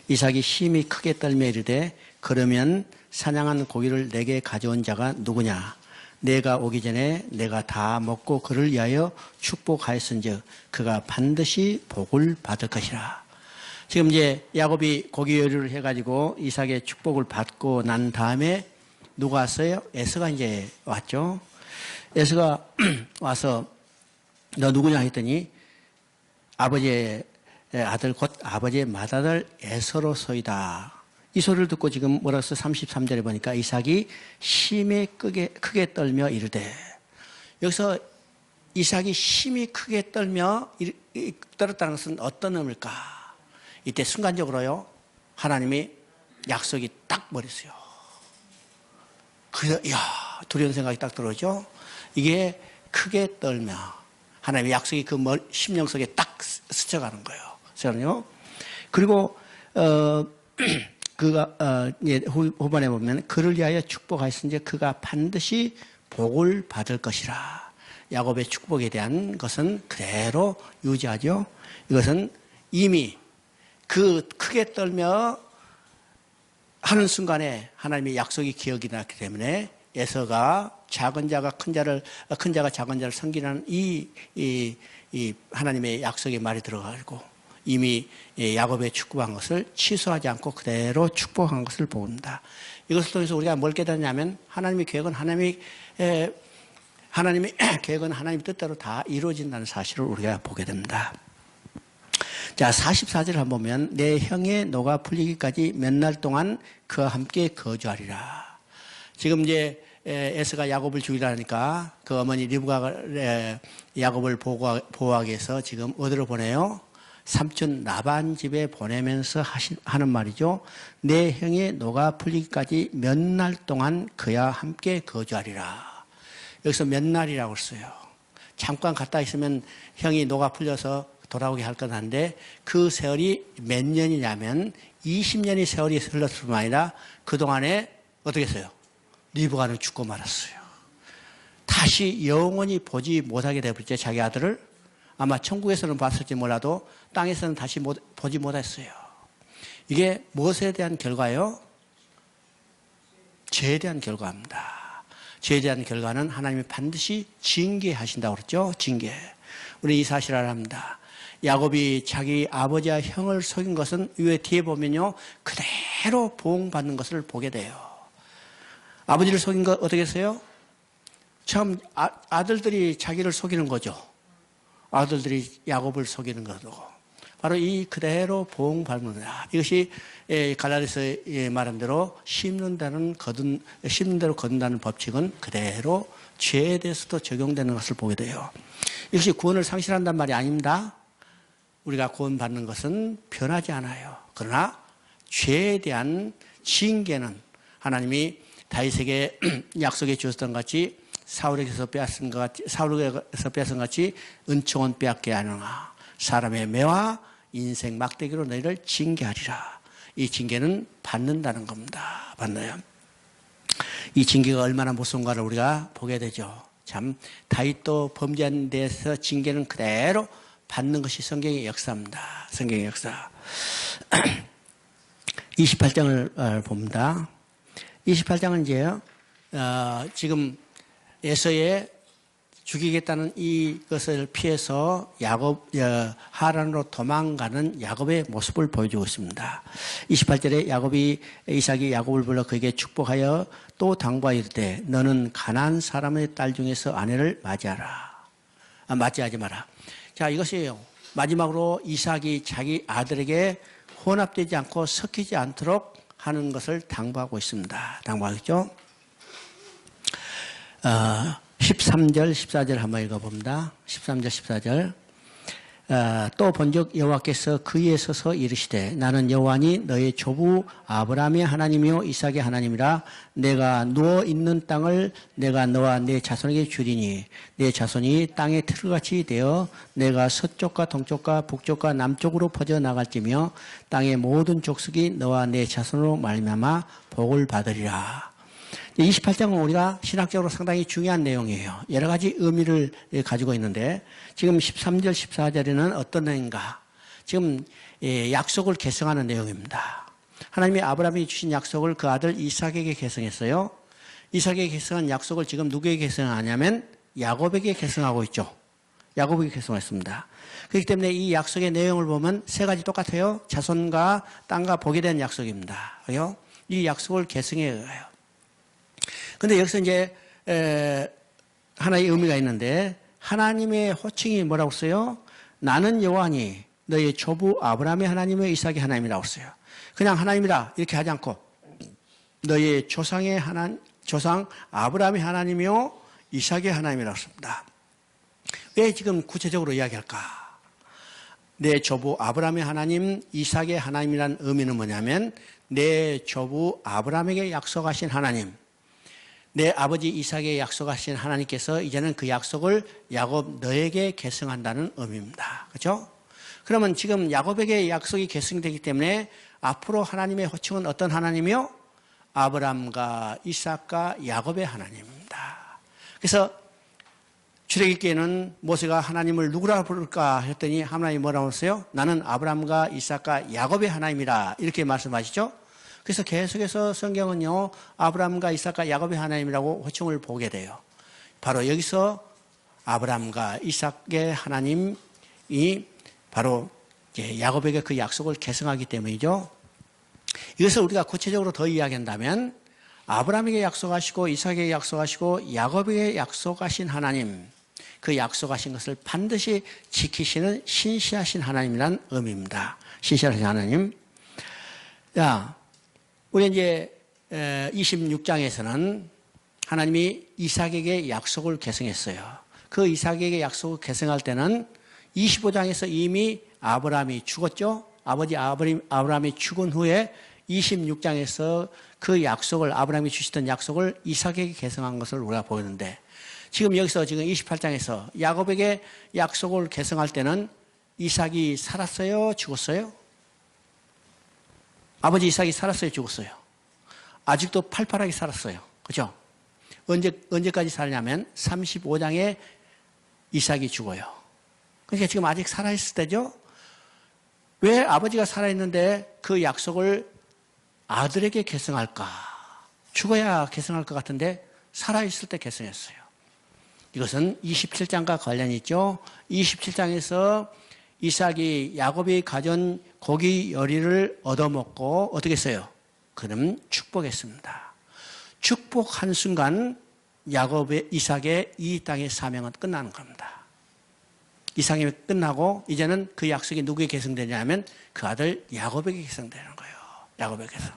이삭이 심히 크게 떨며 이르되 그러면 사냥한 고기를 내게 가져온 자가 누구냐? 내가 오기 전에 내가 다 먹고 그를 위하여 축복하였은즉 그가 반드시 복을 받을 것이라. 지금 이제 야곱이 고기 요리를 해가지고 이삭의 축복을 받고 난 다음에 누가 왔어요? 에서가 이제 왔죠. 에서가 와서 너 누구냐 했더니 아버지의 아들 곧 아버지의 맏아들 에서로소이다. 이 소리를 듣고 지금 뭐라고 써 33절에 보니까 이삭이 심히 크게 떨며 이르되, 여기서 이삭이 심히 크게 떨며 떨었다는 것은 어떤 의미일까? 이때 순간적으로요 하나님이 약속이 딱 버렸어요. 그래서 이야 두려운 생각이 딱 들어오죠. 이게 크게 떨며 하나님의 약속이 그 심령 속에 딱 스쳐가는 거예요. 그래서요. 그리고 그가 후반에 보면 그를 위하여 축복하였은지 그가 반드시 복을 받을 것이라. 야곱의 축복에 대한 것은 그대로 유지하죠. 이것은 이미 그 크게 떨며 하는 순간에 하나님의 약속이 기억이 났기 때문에 에서가 작은 자가 큰 자가 작은 자를 섬기라는 이 하나님의 약속의 말이 들어가지고 이미 야곱의 축복한 것을 취소하지 않고 그대로 축복한 것을 본다. 이것을 통해서 우리가 뭘 깨닫냐면 하나님의 계획은 하나님의 계획은 하나님 뜻대로 다 이루어진다는 사실을 우리가 보게 됩니다. 자, 44절 한번 보면 내 형의 노가 풀리기까지 몇 날 동안 그와 함께 거주하리라. 지금 이제 에서가 야곱을 죽이라니까 그 어머니 리브가가 야곱을 보호하기 위해서 지금 어디로 보내요? 삼촌 라반 집에 보내면서 하는 말이죠. 내 형의 노가 풀리기까지 몇 날 동안 그와 함께 거주하리라. 여기서 몇 날이라고 써요. 잠깐 갔다 있으면 형이 노가 풀려서 돌아오게 할 건 한데 그 세월이 몇 년이냐면 20년의 세월이 흘렀을 뿐만 아니라 그동안에 어떻게 했어요? 리브가는 죽고 말았어요. 다시 영원히 보지 못하게 되었죠. 자기 아들을 아마 천국에서는 봤을지 몰라도 땅에서는 다시 보지 못했어요. 이게 무엇에 대한 결과예요? 죄에 대한 결과입니다. 죄에 대한 결과는 하나님이 반드시 징계하신다고 그랬죠. 징계. 우리 이 사실을 알아합니다. 야곱이 자기 아버지와 형을 속인 것은 위에 뒤에 보면요 그대로 보응받는 것을 보게 돼요. 아버지를 속인 거 어떻게 했어요? 처음 아들들이 자기를 속이는 거죠. 아들들이 야곱을 속이는 거고 바로 이 그대로 보응받는 거다. 이것이 갈라디아서의 말한 대로 심는 대로 거둔다는 법칙은 그대로 죄에 대해서도 적용되는 것을 보게 돼요. 이것이 구원을 상실한단 말이 아닙니다. 우리가 구원받는 것은 변하지 않아요. 그러나 죄에 대한 징계는 하나님이 다윗에게 약속해 주었던 같이 사울에게서 빼앗은 것 같이 은총은 빼앗게 하느냐. 사람의 매와 인생 막대기로 너희를 징계하리라. 이 징계는 받는다는 겁니다. 받나요? 이 징계가 얼마나 무서운가를 우리가 보게 되죠. 참 다윗도 범죄한 데서 징계는 그대로 받는 것이 성경의 역사입니다. 성경의 역사. 28장을 봅니다. 28장은 이제요, 지금 에서의 죽이겠다는 이것을 피해서 하란으로 도망가는 야곱의 모습을 보여주고 있습니다. 28절에 이삭이 야곱을 불러 그에게 축복하여 또 당부하여 이르되 너는 가나안 사람의 딸 중에서 아내를 맞이하지 마라. 자, 이것이에요. 마지막으로 이삭이 자기 아들에게 혼합되지 않고 섞이지 않도록 하는 것을 당부하고 있습니다. 당부하겠죠? 13절, 14절 한번 읽어봅니다. 13절, 14절. 또 본즉 여호와께서 그위에 서서 이르시되 나는 여호와니 너의 조부 아브라함의 하나님이요 이삭의 하나님이라. 내가 누워 있는 땅을 내가 너와 내 자손에게 주리니 내 자손이 땅의 틀같이 되어 내가 서쪽과 동쪽과 북쪽과 남쪽으로 퍼져 나갈지며 땅의 모든 족속이 너와 내 자손으로 말미암아 복을 받으리라. 28장은 우리가 신학적으로 상당히 중요한 내용이에요. 여러 가지 의미를 가지고 있는데 지금 13절, 14절에는 어떤 내용인가? 지금 약속을 계승하는 내용입니다. 하나님이 아브라함이 주신 약속을 그 아들 이삭에게 계승했어요. 이삭에게 계승한 약속을 지금 누구에게 계승하냐면 야곱에게 계승하고 있죠. 야곱에게 계승했습니다. 그렇기 때문에 이 약속의 내용을 보면 세 가지 똑같아요. 자손과 땅과 복에 대한 약속입니다. 그래요? 이 약속을 계승해요. 그런데 여기서 이제 하나의 의미가 있는데 하나님의 호칭이 뭐라고 써요? 나는 여호와니 너의 조부 아브라함의 하나님의 이삭의 하나님이라고 써요. 그냥 하나님이다 이렇게 하지 않고 너의 조상 아브라함의 하나님이요 이삭의 하나님이라고 씁니다. 왜 지금 구체적으로 이야기할까? 내 조부 아브라함의 하나님 이삭의 하나님이라는 의미는 뭐냐면 내 조부 아브라함에게 약속하신 하나님, 내 아버지 이삭에게 약속하신 하나님께서 이제는 그 약속을 야곱 너에게 계승한다는 의미입니다. 그렇죠? 그러면 지금 야곱에게 약속이 계승되기 때문에 앞으로 하나님의 호칭은 어떤 하나님이요? 아브라함과 이삭과 야곱의 하나님입니다. 그래서 출애굽기에는 모세가 하나님을 누구라 부를까 했더니 하나님이 뭐라고 했어요? 나는 아브라함과 이삭과 야곱의 하나님이라 이렇게 말씀하시죠. 그래서 계속해서 성경은요 아브라함과 이삭과 야곱의 하나님이라고 호칭을 보게 돼요. 바로 여기서 아브라함과 이삭의 하나님이 바로 야곱에게 그 약속을 계승하기 때문이죠. 이것을 우리가 구체적으로 더 이야기한다면 아브라함에게 약속하시고 이삭에게 약속하시고 야곱에게 약속하신 하나님, 그 약속하신 것을 반드시 지키시는 신실하신 하나님이라는 의미입니다. 신실하신 하나님. 자, 우리 이제 26장에서는 하나님이 이삭에게 약속을 계승했어요. 그 이삭에게 약속을 계승할 때는 25장에서 이미 아브라함이 죽었죠. 아버지 아브라함이 죽은 후에 26장에서 그 약속을 아브라함이 주시던 약속을 이삭에게 계승한 것을 우리가 보였는데 지금 여기서 지금 28장에서 야곱에게 약속을 계승할 때는 이삭이 살았어요? 죽었어요? 아버지 이삭이 살았어요? 죽었어요? 아직도 팔팔하게 살았어요. 그죠? 언제까지 살냐면 35장에 이삭이 죽어요. 그러니까 지금 아직 살아있을 때죠? 왜 아버지가 살아있는데 그 약속을 아들에게 계승할까? 죽어야 계승할 것 같은데 살아있을 때 계승했어요. 이것은 27장과 관련이 있죠. 27장에서 이삭이 야곱이 가진 고기 요리를 얻어먹고 어떻게 했어요? 그는 축복했습니다. 축복한 순간 이삭의 이 땅의 사명은 끝나는 겁니다. 이삭이 끝나고 이제는 그 약속이 누구에게 계승되냐면 그 아들 야곱에게 계승되는 거예요. 야곱에게서.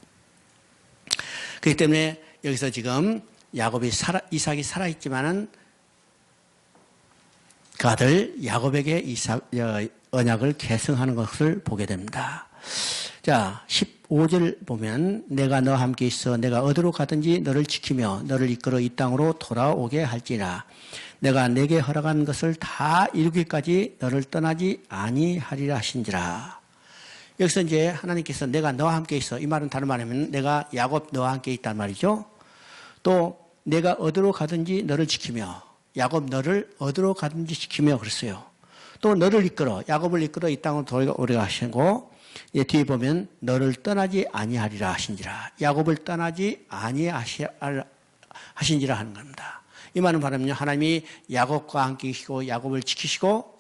그렇기 때문에 여기서 지금 이삭이 살아있지만은 그 아들 야곱에게 언약을 계승하는 것을 보게 됩니다. 자, 15절 보면 내가 너와 함께 있어 내가 어디로 가든지 너를 지키며 너를 이끌어 이 땅으로 돌아오게 할지라 내가 내게 허락한 것을 다 이루기까지 너를 떠나지 아니하리라 하신지라. 여기서 이제 하나님께서 내가 너와 함께 있어 이 말은 다른 말이면 내가 야곱 너와 함께 있단 말이죠. 또 내가 어디로 가든지 너를 지키며 야곱 너를 어디로 가든지 지키며 그랬어요. 또 너를 이끌어 야곱을 이끌어 이 땅으로 돌아오게 하시고 뒤에 보면 너를 떠나지 아니하리라 하신지라. 야곱을 떠나지 아니하신지라 하는 겁니다. 이 말은 바라면요 하나님이 야곱과 함께 계시고 야곱을 지키시고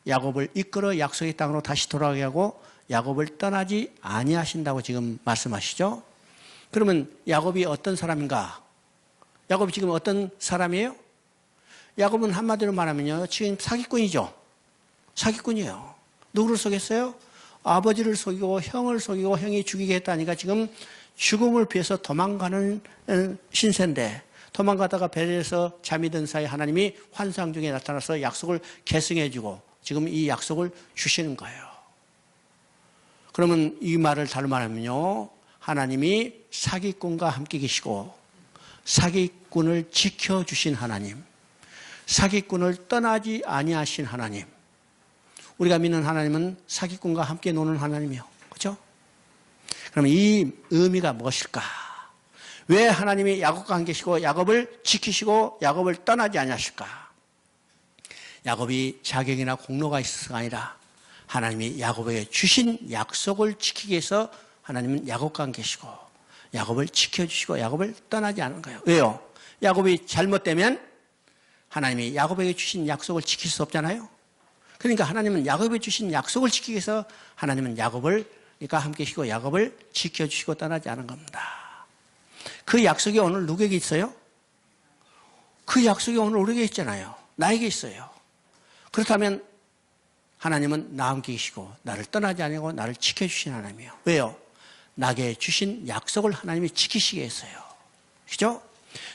야곱을 이끌어 약속의 땅으로 다시 돌아가게 하고 야곱을 떠나지 아니하신다고 지금 말씀하시죠. 그러면 야곱이 어떤 사람인가? 야곱이 지금 어떤 사람이에요? 야곱은 한마디로 말하면요 지금 사기꾼이죠. 사기꾼이에요. 누구를 속였어요? 아버지를 속이고 형을 속이고 형이 죽이게 했다니까 지금 죽음을 피해서 도망가는 신세인데 도망가다가 베델에서 잠이 든 사이 하나님이 환상 중에 나타나서 약속을 계승해 주고 지금 이 약속을 주시는 거예요. 그러면 이 말을 다른 말하면요 하나님이 사기꾼과 함께 계시고 사기꾼을 지켜주신 하나님, 사기꾼을 떠나지 아니하신 하나님. 우리가 믿는 하나님은 사기꾼과 함께 노는 하나님이요. 그렇죠? 그럼 이 의미가 무엇일까? 왜 하나님이 야곱과 함께 계시고 야곱을 지키시고 야곱을 떠나지 아니하실까? 야곱이 자격이나 공로가 있어서가 아니라 하나님이 야곱에게 주신 약속을 지키기 위해서 하나님은 야곱과 계시고 야곱을 지켜주시고 야곱을 떠나지 않은 거예요. 왜요? 야곱이 잘못되면 하나님이 야곱에게 주신 약속을 지킬 수 없잖아요. 그러니까 하나님은 야곱에게 주신 약속을 지키기 위해서 하나님은 야곱을 그러니까 함께 계시고 야곱을 지켜주시고 떠나지 않은 겁니다. 그 약속이 오늘 누구에게 있어요? 그 약속이 오늘 우리에게 있잖아요. 나에게 있어요. 그렇다면 하나님은 나와 함께 계시고 나를 떠나지 않고 나를 지켜주신 하나님이에요. 왜요? 나에게 주신 약속을 하나님이 지키시기 위해서요. 그죠?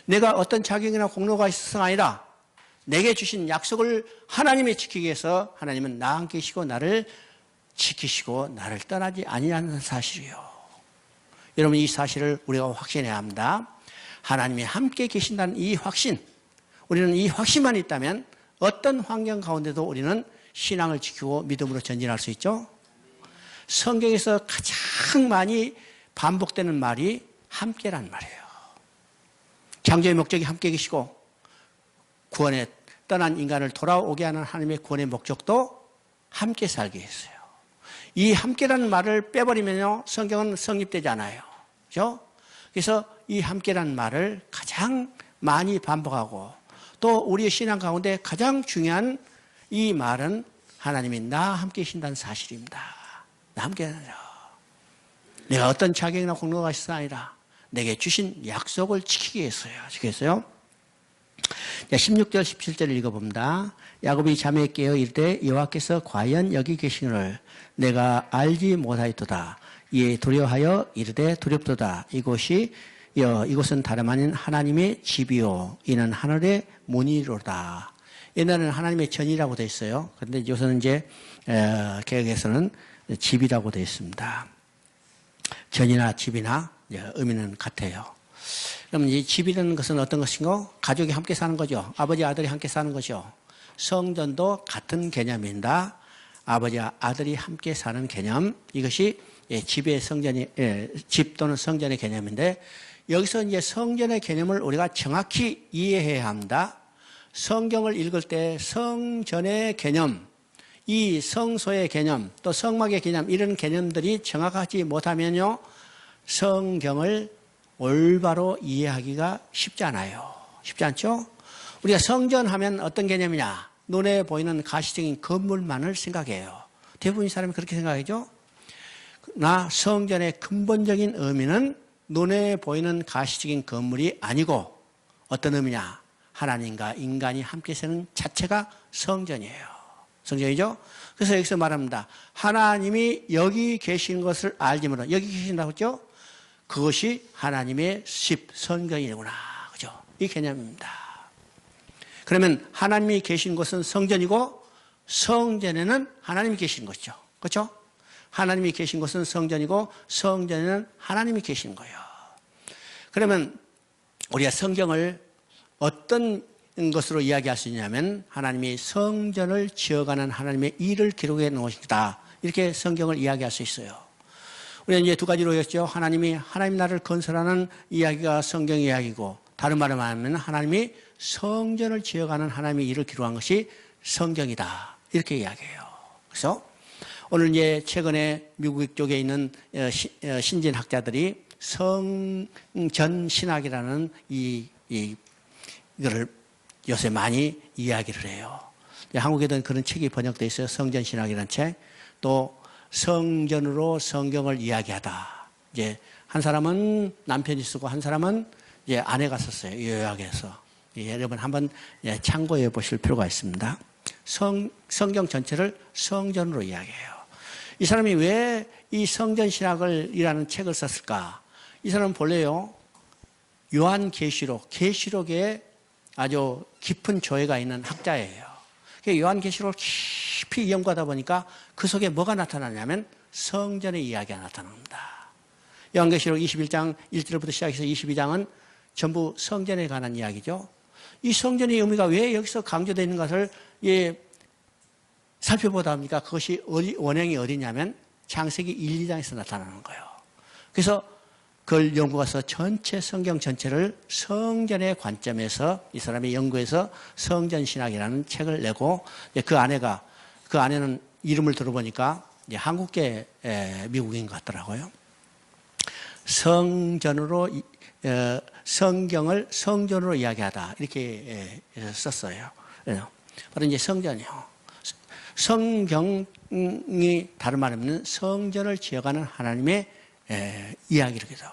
내가 어떤 자격이나 공로가 있어서가 아니라 내게 주신 약속을 하나님이 지키기 위해서 하나님은 나와 함께 계시고 나를 지키시고 나를 떠나지 아니하는 사실이요. 여러분 이 사실을 우리가 확신해야 합니다. 하나님이 함께 계신다는 이 확신, 우리는 이 확신만 있다면 어떤 환경 가운데도 우리는 신앙을 지키고 믿음으로 전진할 수 있죠. 성경에서 가장 많이 반복되는 말이 함께란 말이에요. 창조의 목적이 함께 계시고 구원에 떠난 인간을 돌아오게 하는 하나님의 구원의 목적도 함께 살게 했어요. 이 함께라는 말을 빼버리면요 성경은 성립되지 않아요. 그렇죠? 그래서 이 함께라는 말을 가장 많이 반복하고 또 우리의 신앙 가운데 가장 중요한 이 말은 하나님이 나와 함께 계신다는 사실입니다. 나 함께 하느라. 내가 어떤 자격이나 공로가 있어서 아니라 내게 주신 약속을 지키기 위해서요. 아시겠어요? 16절 17절을 읽어봅니다. 야곱이 잠에 깨어 이르되 여호와께서 과연 여기 계시느를 내가 알지 못하였도다. 이에 두려워하여 이르되 두렵도다. 이곳은 다름 아닌 하나님의 집이요 이는 하늘의 문이로다. 옛날에는 하나님의 전이라고 되어 있어요. 그런데 요새는 이제 개혁에서는 집이라고 되어 있습니다. 전이나 집이나 의미는 같아요. 그럼 이 집이라는 것은 어떤 것인가? 가족이 함께 사는 거죠. 아버지 아들이 함께 사는 거죠. 성전도 같은 개념입니다. 아버지와 아들이 함께 사는 개념, 이것이 집의 성전이 집 또는 성전의 개념인데 여기서 이제 성전의 개념을 우리가 정확히 이해해야 합니다. 성경을 읽을 때 성전의 개념, 이 성소의 개념, 또 성막의 개념 이런 개념들이 정확하지 못하면요 성경을 올바로 이해하기가 쉽지 않아요. 쉽지 않죠? 우리가 성전하면 어떤 개념이냐? 눈에 보이는 가시적인 건물만을 생각해요. 대부분의 사람이 그렇게 생각하죠? 나 성전의 근본적인 의미는 눈에 보이는 가시적인 건물이 아니고 어떤 의미냐? 하나님과 인간이 함께 사는 자체가 성전이에요. 성전이죠? 그래서 여기서 말합니다. 하나님이 여기 계신 것을 알지 못하고 여기 계신다고 했죠? 그것이 하나님의 집, 성전이구나. 그죠? 이 개념입니다. 그러면 하나님이 계신 곳은 성전이고 성전에는 하나님이 계신 것이죠. 그렇죠? 하나님이 계신 곳은 성전이고 성전에는 하나님이 계신 거예요. 그러면 우리가 성경을 어떤 것으로 이야기할 수 있냐면 하나님이 성전을 지어가는 하나님의 일을 기록해 놓으시다. 이렇게 성경을 이야기할 수 있어요. 우리는 이제 두 가지로 했죠. 하나님 나라를 건설하는 이야기가 성경 이야기고 다른 말로 하면 하나님이 성전을 지어가는 하나님의 일을 기록한 것이 성경이다. 이렇게 이야기해요. 그래서 오늘 이제 최근에 미국 쪽에 있는 신진학자들이 성전 신학이라는 이거를 요새 많이 이야기를 해요. 한국에도 그런 책이 번역되어 있어요. 성전 신학이라는 책. 또 성전으로 성경을 이야기하다. 이제 한 사람은 남편이 쓰고 한 사람은 이제 아내가 썼어요. 요약해서. 여러분 한번 참고해 보실 필요가 있습니다. 성경 전체를 성전으로 이야기해요. 이 사람이 왜 이 성전 신학이라는 책을 썼을까? 이 사람은 본래요. 계시록에 아주 깊은 조예가 있는 학자예요. 요한계시록을 깊이 연구하다 보니까 그 속에 뭐가 나타나냐면 성전의 이야기가 나타납니다. 요한계시록 21장 1절부터 시작해서 22장은 전부 성전에 관한 이야기죠. 이 성전의 의미가 왜 여기서 강조되어 있는 것을 살펴보다 보니까 그것이 원형이 어디냐면 창세기 1, 2장에서 나타나는 거예요. 그래서 그걸 연구해서 전체 성경 전체를 성전의 관점에서 이 사람이 연구해서 성전신학이라는 책을 내고 그 안에는 이름을 들어보니까 이제 한국계 미국인 것 같더라고요. 성전으로 성경을 성전으로 이야기하다 이렇게 썼어요. 바로 이제 성전이요. 성경이 다른 말하면 성전을 지어가는 하나님의 이야기이기도.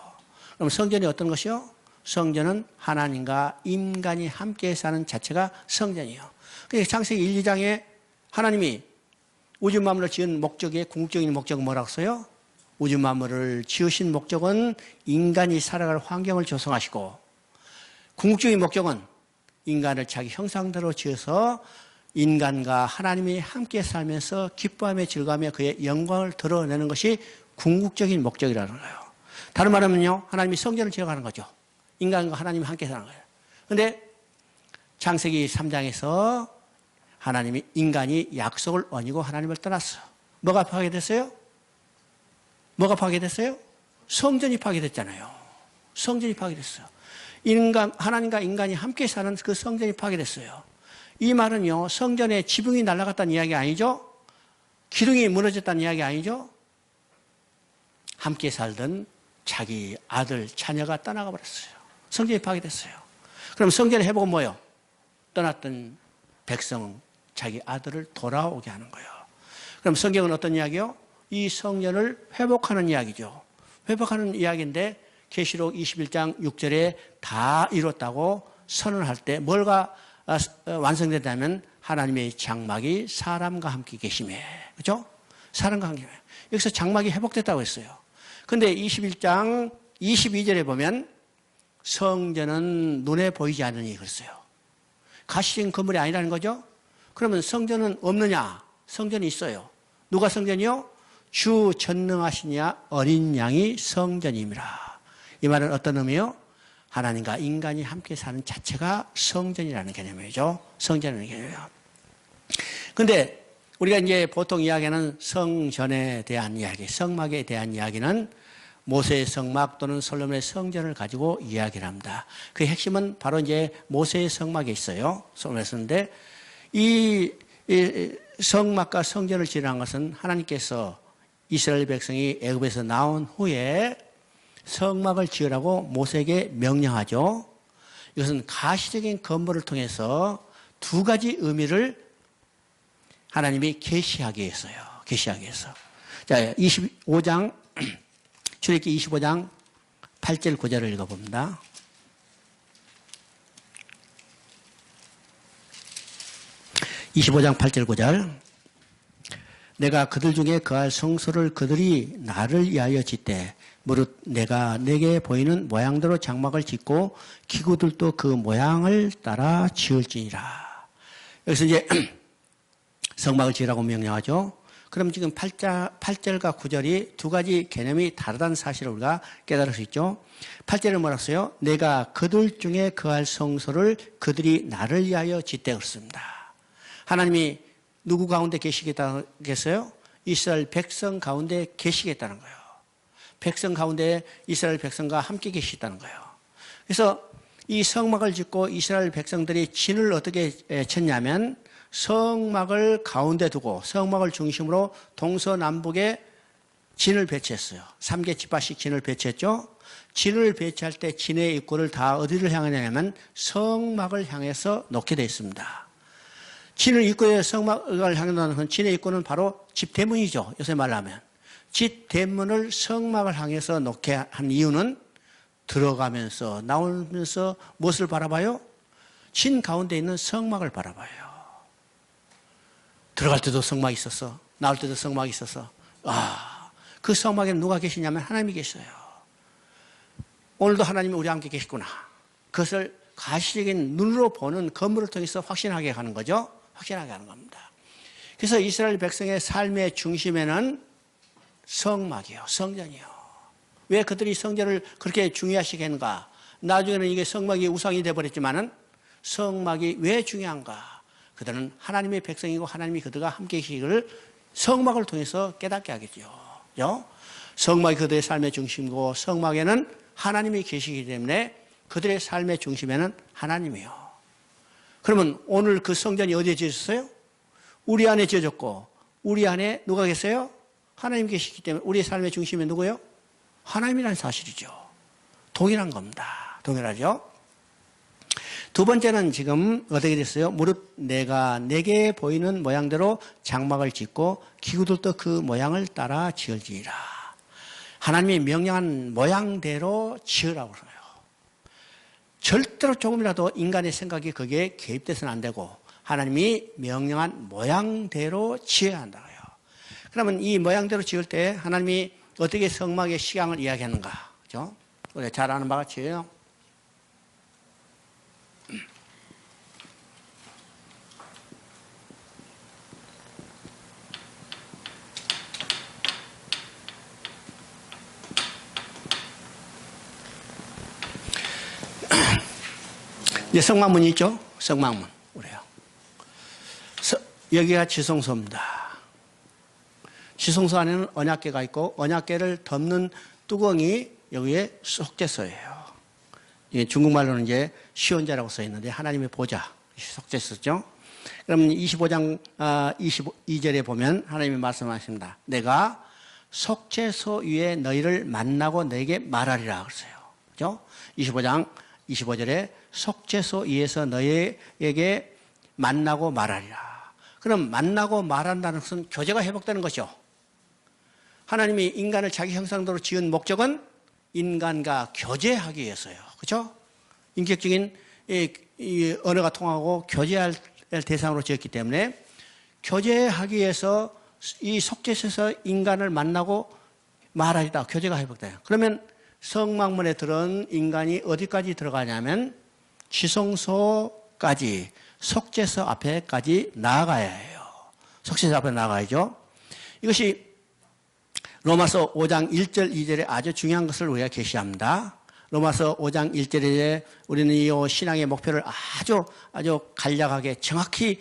그럼 성전이 어떤 것이요? 성전은 하나님과 인간이 함께 사는 자체가 성전이요. 그러니까 창세기 1, 2장에 하나님이 우주 만물을 지은 목적의 궁극적인 목적은 뭐라고 써요? 우주 만물을 지으신 목적은 인간이 살아갈 환경을 조성하시고, 궁극적인 목적은 인간을 자기 형상대로 지어서 인간과 하나님이 함께 살면서 기뻐하며 즐거워하며 그의 영광을 드러내는 것이 궁극적인 목적이라는 거예요. 다른 말하면요, 하나님이 성전을 지어가는 거죠. 인간과 하나님이 함께 사는 거예요. 그런데 창세기 3장에서 하나님이 인간이 약속을 어기고 하나님을 떠났어요. 뭐가 파괴됐어요? 뭐가 파괴됐어요? 성전이 파괴됐잖아요. 성전이 파괴됐어요. 하나님과 인간이 함께 사는 그 성전이 파괴됐어요. 이 말은요, 성전의 지붕이 날아갔다는 이야기 아니죠? 기둥이 무너졌다는 이야기 아니죠? 함께 살던 자기 아들, 자녀가 떠나가 버렸어요. 성전이 파괴됐어요. 그럼 성전의 회복은 뭐예요? 떠났던 백성, 자기 아들을 돌아오게 하는 거예요. 그럼 성경은 어떤 이야기요? 이 성전을 회복하는 이야기죠. 회복하는 이야기인데 계시록 21장 6절에 다 이뤘다고 선언할 때 뭐가 완성된다면 하나님의 장막이 사람과 함께 계심에, 그렇죠? 사람과 함께. 여기서 장막이 회복됐다고 했어요. 그런데 21장 22절에 보면 성전은 눈에 보이지 않으니 그랬어요. 가시적인 건물이 아니라는 거죠. 그러면 성전은 없느냐? 성전이 있어요. 누가 성전이요? 주 전능하시냐 어린 양이 성전임이라. 이 말은 어떤 의미요? 하나님과 인간이 함께 사는 자체가 성전이라는 개념이죠. 성전이라는 개념이에요. 그런데 우리가 이제 보통 이야기하는 성전에 대한 이야기, 성막에 대한 이야기는 모세의 성막 또는 솔로몬의 성전을 가지고 이야기를 합니다. 그 핵심은 바로 이제 모세의 성막에 있어요. 솔로몬에 쓰는데 이 성막과 성전을 지으라는 것은 하나님께서 이스라엘 백성이 애굽에서 나온 후에 성막을 지으라고 모세에게 명령하죠. 이것은 가시적인 건물을 통해서 두 가지 의미를 하나님이 계시하기 위해서요. 계시하기 위해서. 자, 25장, 출애굽기 25장 8절 9절을 읽어봅니다. (25장 8절 9절) 내가 그들 중에 거할 성소를 그들이 나를 위하여 짓되 무릇 내가 내게 보이는 모양대로 장막을 짓고 기구들도 그 모양을 따라 지을지니라. 여기서 이제 성막을 지으라고 명령하죠. 그럼 지금 8절과 9절이 두 가지 개념이 다르다는 사실을 우리가 깨달을 수 있죠. 8절은 뭐라고 써요? 내가 그들 중에 거할 성소를 그들이 나를 위하여 짓되 그렇습니다. 하나님이 누구 가운데 계시겠다겠어요? 이스라엘 백성 가운데 계시겠다는 거예요. 백성 가운데 이스라엘 백성과 함께 계시겠다는 거예요. 그래서 이 성막을 짓고 이스라엘 백성들이 진을 어떻게 쳤냐면 성막을 가운데 두고 성막을 중심으로 동서남북에 진을 배치했어요. 3개 지파씩 진을 배치했죠. 진을 배치할 때 진의 입구를 다 어디를 향하냐면 성막을 향해서 놓게 되어 있습니다. 진을 입구에 성막을 향해 놓는 진의 입구는 바로 집대문이죠. 요새 말로 하면. 집대문을 성막을 향해서 놓게 한 이유는 들어가면서 나오면서 무엇을 바라봐요? 진 가운데 있는 성막을 바라봐요. 들어갈 때도 성막이 있었어. 나올 때도 성막이 있었어. 그 성막에는 누가 계시냐면 하나님이 계셔요. 오늘도 하나님이 우리와 함께 계시구나. 그것을 가시적인 눈으로 보는 건물을 통해서 확신하게 하는 거죠. 확신하게 하는 겁니다. 그래서 이스라엘 백성의 삶의 중심에는 성막이요, 성전이요. 왜 그들이 성전을 그렇게 중요하시게 했는가? 나중에는 이게 성막이 우상이 되어버렸지만은 성막이 왜 중요한가? 그들은 하나님의 백성이고 하나님이 그들과 함께 계시기를 성막을 통해서 깨닫게 하겠죠. 성막이 그들의 삶의 중심이고 성막에는 하나님이 계시기 때문에 그들의 삶의 중심에는 하나님이요. 그러면 오늘 그 성전이 어디에 지어졌어요? 우리 안에 지어졌고 우리 안에 누가 계세요? 하나님 계시기 때문에 우리의 삶의 중심이 누구예요? 하나님이라는 사실이죠. 동일한 겁니다. 동일하죠? 두 번째는 지금 어떻게 됐어요? 무릇 내가 내게 보이는 모양대로 장막을 짓고 기구들도 그 모양을 따라 지을지니라. 하나님이 명령한 모양대로 지으라고 그래요. 절대로 조금이라도 인간의 생각이 거기에 개입돼서는 안 되고 하나님이 명령한 모양대로 지어야 한다고요. 그러면 이 모양대로 지을 때 하나님이 어떻게 성막의 식양을 이야기하는가? 그죠? 우리가 잘 아는 바가 같이요. 이제 성막문이 있죠? 성막문. 우리요. 여기가 지성소입니다. 지성소 안에는 언약궤가 있고 언약궤를 덮는 뚜껑이 여기에 속죄소예요. 이게 중국말로는 이제 시온자라고 써 있는데 하나님의 보좌, 속죄소죠. 그러면 25장 22절에 보면 하나님이 말씀하십니다. 내가 속죄소 위에 너희를 만나고 너에게 말하리라 그랬어요. 그죠? 25장 25절에 속죄소 위에서 너희에게 만나고 말하리라. 그럼 만나고 말한다는 것은 교제가 회복되는 것이죠. 하나님이 인간을 자기 형상대로 지은 목적은 인간과 교제하기 위해서요. 그렇죠? 인격적인 언어가 통하고 교제할 대상으로 지었기 때문에 교제하기 위해서 이 속죄소에서 인간을 만나고 말하리다. 교제가 회복돼요. 그러면 성막문에 들은 인간이 어디까지 들어가냐면 지성소까지 속죄소 앞에까지 나아가야 해요. 속죄소 앞에 나아가야죠. 이것이 로마서 5장 1절 2절에 아주 중요한 것을 우리가 계시합니다. 로마서 5장 1절에 우리는 이 신앙의 목표를 아주 간략하게 정확히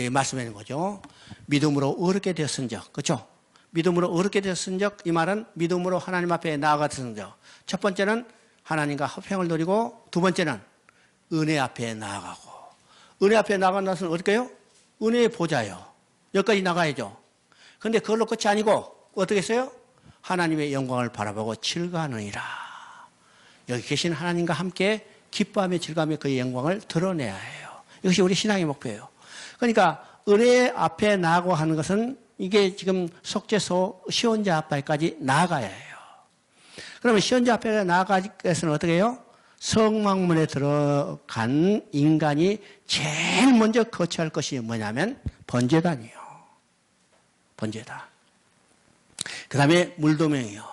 말씀하는 거죠. 믿음으로 어렵게 되었은적, 그렇죠? 믿음으로 어렵게 되었은적, 이 말은 믿음으로 하나님 앞에 나아갔은적. 첫 번째는 하나님과 화평을 누리고, 두 번째는 은혜 앞에 나아가고. 은혜 앞에 나아간다는 것은 어떨까요? 은혜의 보좌요. 여기까지 나가야죠. 그런데 그걸로 끝이 아니고 어떻게 했어요? 하나님의 영광을 바라보고 즐거워하느니라. 여기 계신 하나님과 함께 기뻐하며 즐거워하며 그의 영광을 드러내야 해요. 이것이 우리 신앙의 목표예요. 그러니까 은혜 앞에 나아가고 하는 것은 이게 지금 속죄소 시온자 앞에까지 나아가야 해요. 그러면 시온자 앞에 나아가기 위해서는 어떻게 해요? 성막문에 들어간 인간이 제일 먼저 거쳐야 할 것이 뭐냐면 번제단이요. 번제단. 그 다음에 물도명이요.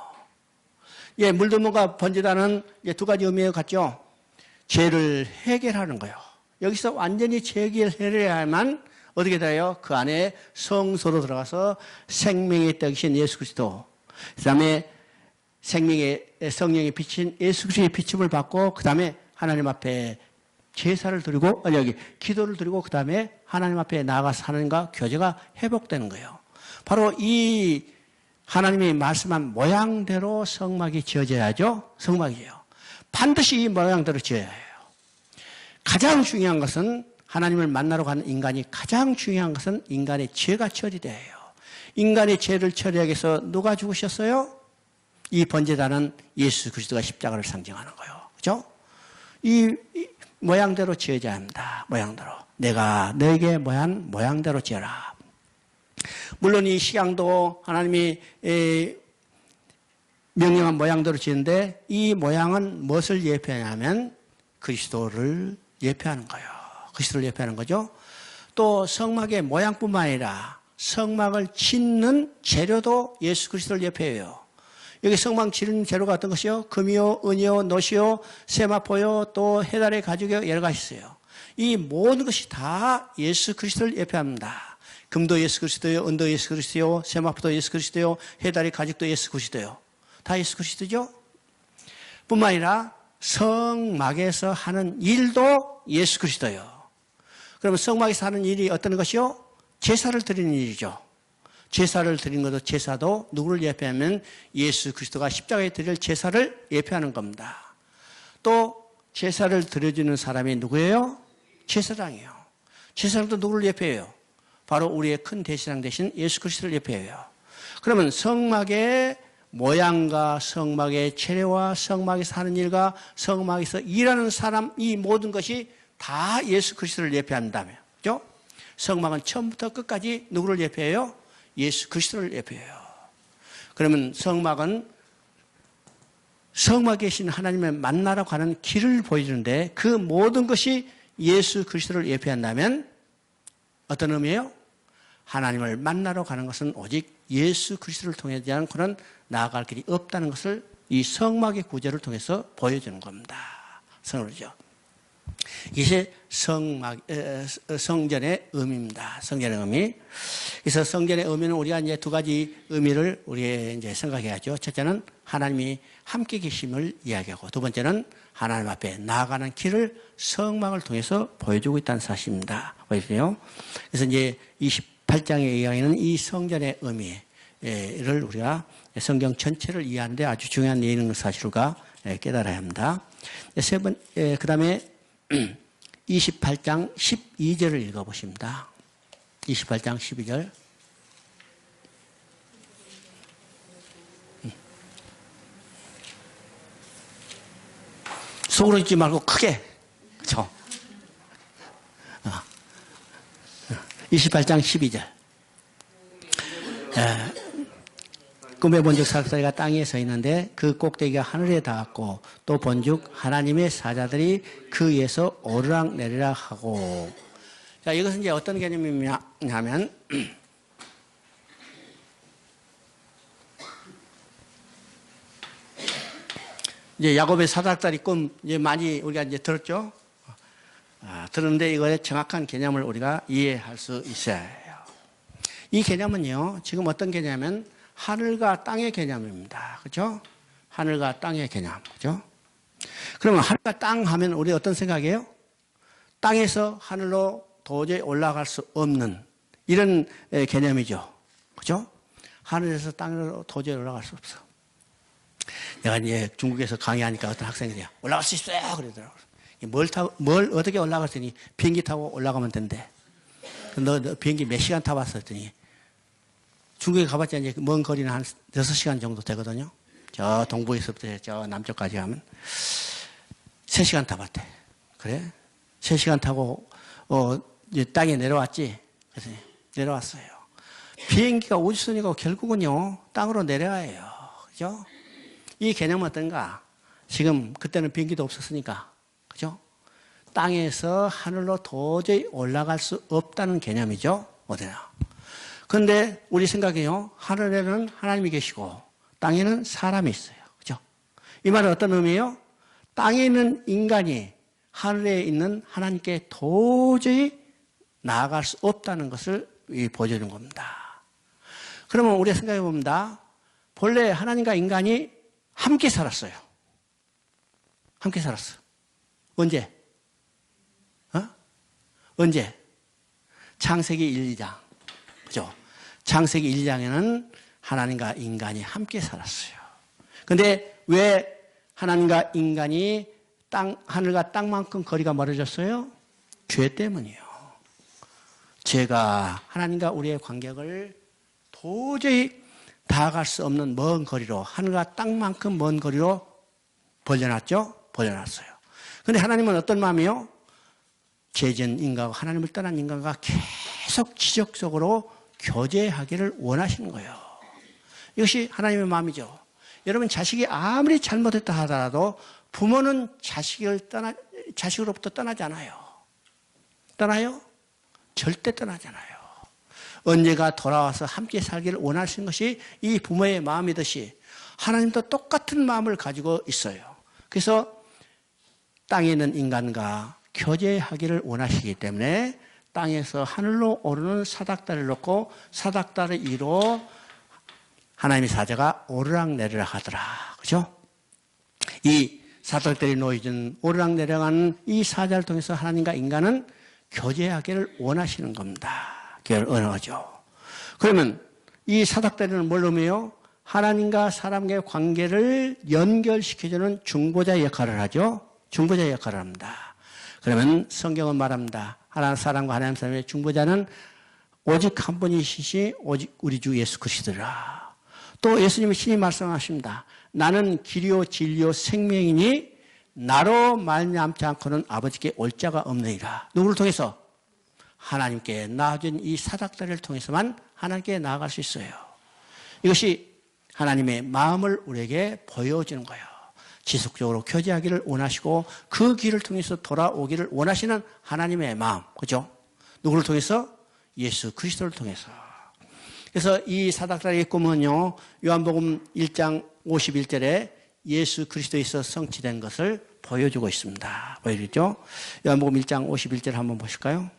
예, 물도명과 번제단은 두 가지 의미가 같죠. 죄를 해결하는 거예요. 여기서 완전히 죄 해결해야만 어떻게 돼요? 그 안에 성소로 들어가서 생명의 떡이신 예수 그리스도, 그 다음에 생명의 성령의 빛인 예수 그리스도의 비춤을 받고, 그 다음에 하나님 앞에 제사를 드리고, 기도를 드리고, 그 다음에 하나님 앞에 나아가서 하나님과 교제가 회복되는 거예요. 바로 이 하나님이 말씀한 모양대로 성막이 지어져야죠. 성막이에요. 반드시 이 모양대로 지어야 해요. 가장 중요한 것은 하나님을 만나러 가는 인간이 가장 중요한 것은 인간의 죄가 처리돼야 해요. 인간의 죄를 처리하기 위해서 누가 죽으셨어요? 이 번제단은 예수 그리스도가 십자가를 상징하는 거예요. 그죠? 이 모양대로 지어져야 합니다. 모양대로. 내가 너에게 모양대로 지어라. 물론 이 식양도 하나님이 명령한 모양대로 지는데 이 모양은 무엇을 예표하냐면 그리스도를 예표하는 거예요. 그리스도를 예표하는 거죠. 또 성막의 모양뿐만 아니라 성막을 짓는 재료도 예수 그리스도를 예표해요. 여기 성막 짓는 재료가 어떤 것이요? 금이요, 은이요, 노시요, 세마포요, 또 해달의 가죽이요, 여러 가지 있어요. 이 모든 것이 다 예수 그리스도를 예표합니다. 금도 예수 그리스도요, 은도 예수 그리스도요, 세마포도 예수 그리스도요, 해달의 가죽도 예수 그리스도요. 다 예수 그리스도죠. 뿐만 아니라 성막에서 하는 일도 예수 그리스도요. 그러면 성막에서 하는 일이 어떤 것이요? 제사를 드리는 일이죠. 제사를 드리는 것도 제사도 누구를 예표하면 예수 그리스도가 십자가에 드릴 제사를 예표하는 겁니다. 또 제사를 드려주는 사람이 누구예요? 제사장이에요. 제사장도 누구를 예표해요? 바로 우리의 큰 대신상 되신 예수 그리스도를 예표해요. 그러면 성막의 모양과 성막의 체례와 성막에서 하는 일과 성막에서 일하는 사람, 이 모든 것이 다 예수 그리스도를 예표한다며. 그죠? 성막은 처음부터 끝까지 누구를 예표해요? 예수 그리스도를 예표해요. 그러면 성막은 성막에 계신 하나님의 만나러 가는 길을 보여주는데 그 모든 것이 예수 그리스도를 예표한다면 어떤 의미예요? 하나님을 만나러 가는 것은 오직 예수 그리스도를 통하지 않고는 나아갈 길이 없다는 것을 이 성막의 구절을 통해서 보여주는 겁니다. 성으로죠. 이것이 성전의 의미입니다. 성전의 의미. 그래서 성전의 의미는 우리가 이제 두 가지 의미를 우리 이제 생각해야죠. 첫째는 하나님이 함께 계심을 이야기하고, 두 번째는 하나님 앞에 나아가는 길을 성막을 통해서 보여주고 있다는 사실입니다. 보이세요? 그래서 이제 28장에 의하는 이 성전의 의미를 우리가 성경 전체를 이해하는데 아주 중요한 예능 사실과 깨달아야 합니다. 그 다음에 28장 12절을 읽어보십니다. 28장 12절. 속으로 읽지 말고 크게. 그렇죠? 28장 12절. 꿈에 본즉 사닥다리가 땅에 서 있는데 그 꼭대기가 하늘에 닿았고 또 본즉 하나님의 사자들이 그 위에서 오르락내리락 하고. 자, 이것은 이제 어떤 개념이냐면 이제 야곱의 사닥다리 꿈 이제 많이 우리가 이제 들었죠. 들었는데 이거의 정확한 개념을 우리가 이해할 수 있어야 해요. 이 개념은요, 지금 어떤 개념이냐면 하늘과 땅의 개념입니다. 그죠? 하늘과 땅의 개념. 그죠? 그러면 하늘과 땅 하면 우리 어떤 생각이에요? 땅에서 하늘로 도저히 올라갈 수 없는 이런 개념이죠. 그죠? 하늘에서 땅으로 도저히 올라갈 수 없어. 내가 이제 중국에서 강의하니까 어떤 학생들이 올라갈 수 있어요. 그러더라고요. 뭘 어떻게 올라갔더니 비행기 타고 올라가면 된대. 너 비행기 몇 시간 타봤어? 했더니 중국에 가봤자 이제 먼 거리는 한 6시간 정도 되거든요. 저 동부에서부터 저 남쪽까지 가면 3시간 타봤대. 그래? 3시간 타고 이제 땅에 내려왔지. 그래서 내려왔어요. 비행기가 우주선이고 결국은요 땅으로 내려야 해요. 그죠? 이 개념은 어떤가? 지금 그때는 비행기도 없었으니까. 그죠? 땅에서 하늘로 도저히 올라갈 수 없다는 개념이죠. 어디나. 그런데 우리 생각에요. 하늘에는 하나님이 계시고 땅에는 사람이 있어요. 그죠? 이 말은 어떤 의미예요? 땅에 있는 인간이 하늘에 있는 하나님께 도저히 나아갈 수 없다는 것을 보여주는 겁니다. 그러면 우리가 생각해 봅니다. 본래 하나님과 인간이 함께 살았어요. 함께 살았어. 언제? 언제? 창세기 1, 2장. 그죠? 창세기 1, 2장에는 하나님과 인간이 함께 살았어요. 근데 왜 하나님과 인간이 하늘과 땅만큼 거리가 멀어졌어요? 죄 때문이요. 죄가 하나님과 우리의 관계를 도저히 다가갈 수 없는 먼 거리로, 하늘과 땅만큼 먼 거리로 벌려놨죠? 벌려놨어요. 근데 하나님은 어떤 마음이요? 죄진 인간과 하나님을 떠난 인간과 계속 지속적으로 교제하기를 원하시는 거예요. 이것이 하나님의 마음이죠. 여러분, 자식이 아무리 잘못했다 하더라도 부모는 자식으로부터 떠나지 않아요. 떠나요? 절대 떠나지 않아요. 언제가 돌아와서 함께 살기를 원하시는 것이 이 부모의 마음이듯이 하나님도 똑같은 마음을 가지고 있어요. 그래서 땅에 있는 인간과 교제하기를 원하시기 때문에 땅에서 하늘로 오르는 사닥다리를 놓고 사닥다리 위로 하나님의 사자가 오르락내리락 하더라. 그죠? 이 사닥다리 놓여진 오르락내리락하는 이 사자를 통해서 하나님과 인간은 교제하기를 원하시는 겁니다. 언어죠. 그러면 이 사닥다리는 뭘 의미해요? 하나님과 사람과의 관계를 연결시켜주는 중보자 역할을 하죠. 중보자 역할을 합니다. 그러면 성경은 말합니다. 하나님 사람과 하나님 사람의 중보자는 오직 한 분이시시 오직 우리 주 예수 그리스도라. 또 예수님이 친히 말씀하십니다. 나는 길이요 진리요 생명이니 나로 말미암지 않고는 아버지께 올 자가 없느니라. 누구를 통해서? 하나님께 나아준 이 사닥다리를 통해서만 하나님께 나아갈 수 있어요. 이것이 하나님의 마음을 우리에게 보여주는 거예요. 지속적으로 교제하기를 원하시고 그 길을 통해서 돌아오기를 원하시는 하나님의 마음. 그죠? 누구를 통해서? 예수 그리스도를 통해서. 그래서 이 사닥다리의 꿈은요, 요한복음 1장 51절에 예수 그리스도에서 성취된 것을 보여주고 있습니다. 보여주죠? 요한복음 1장 51절 한번 보실까요?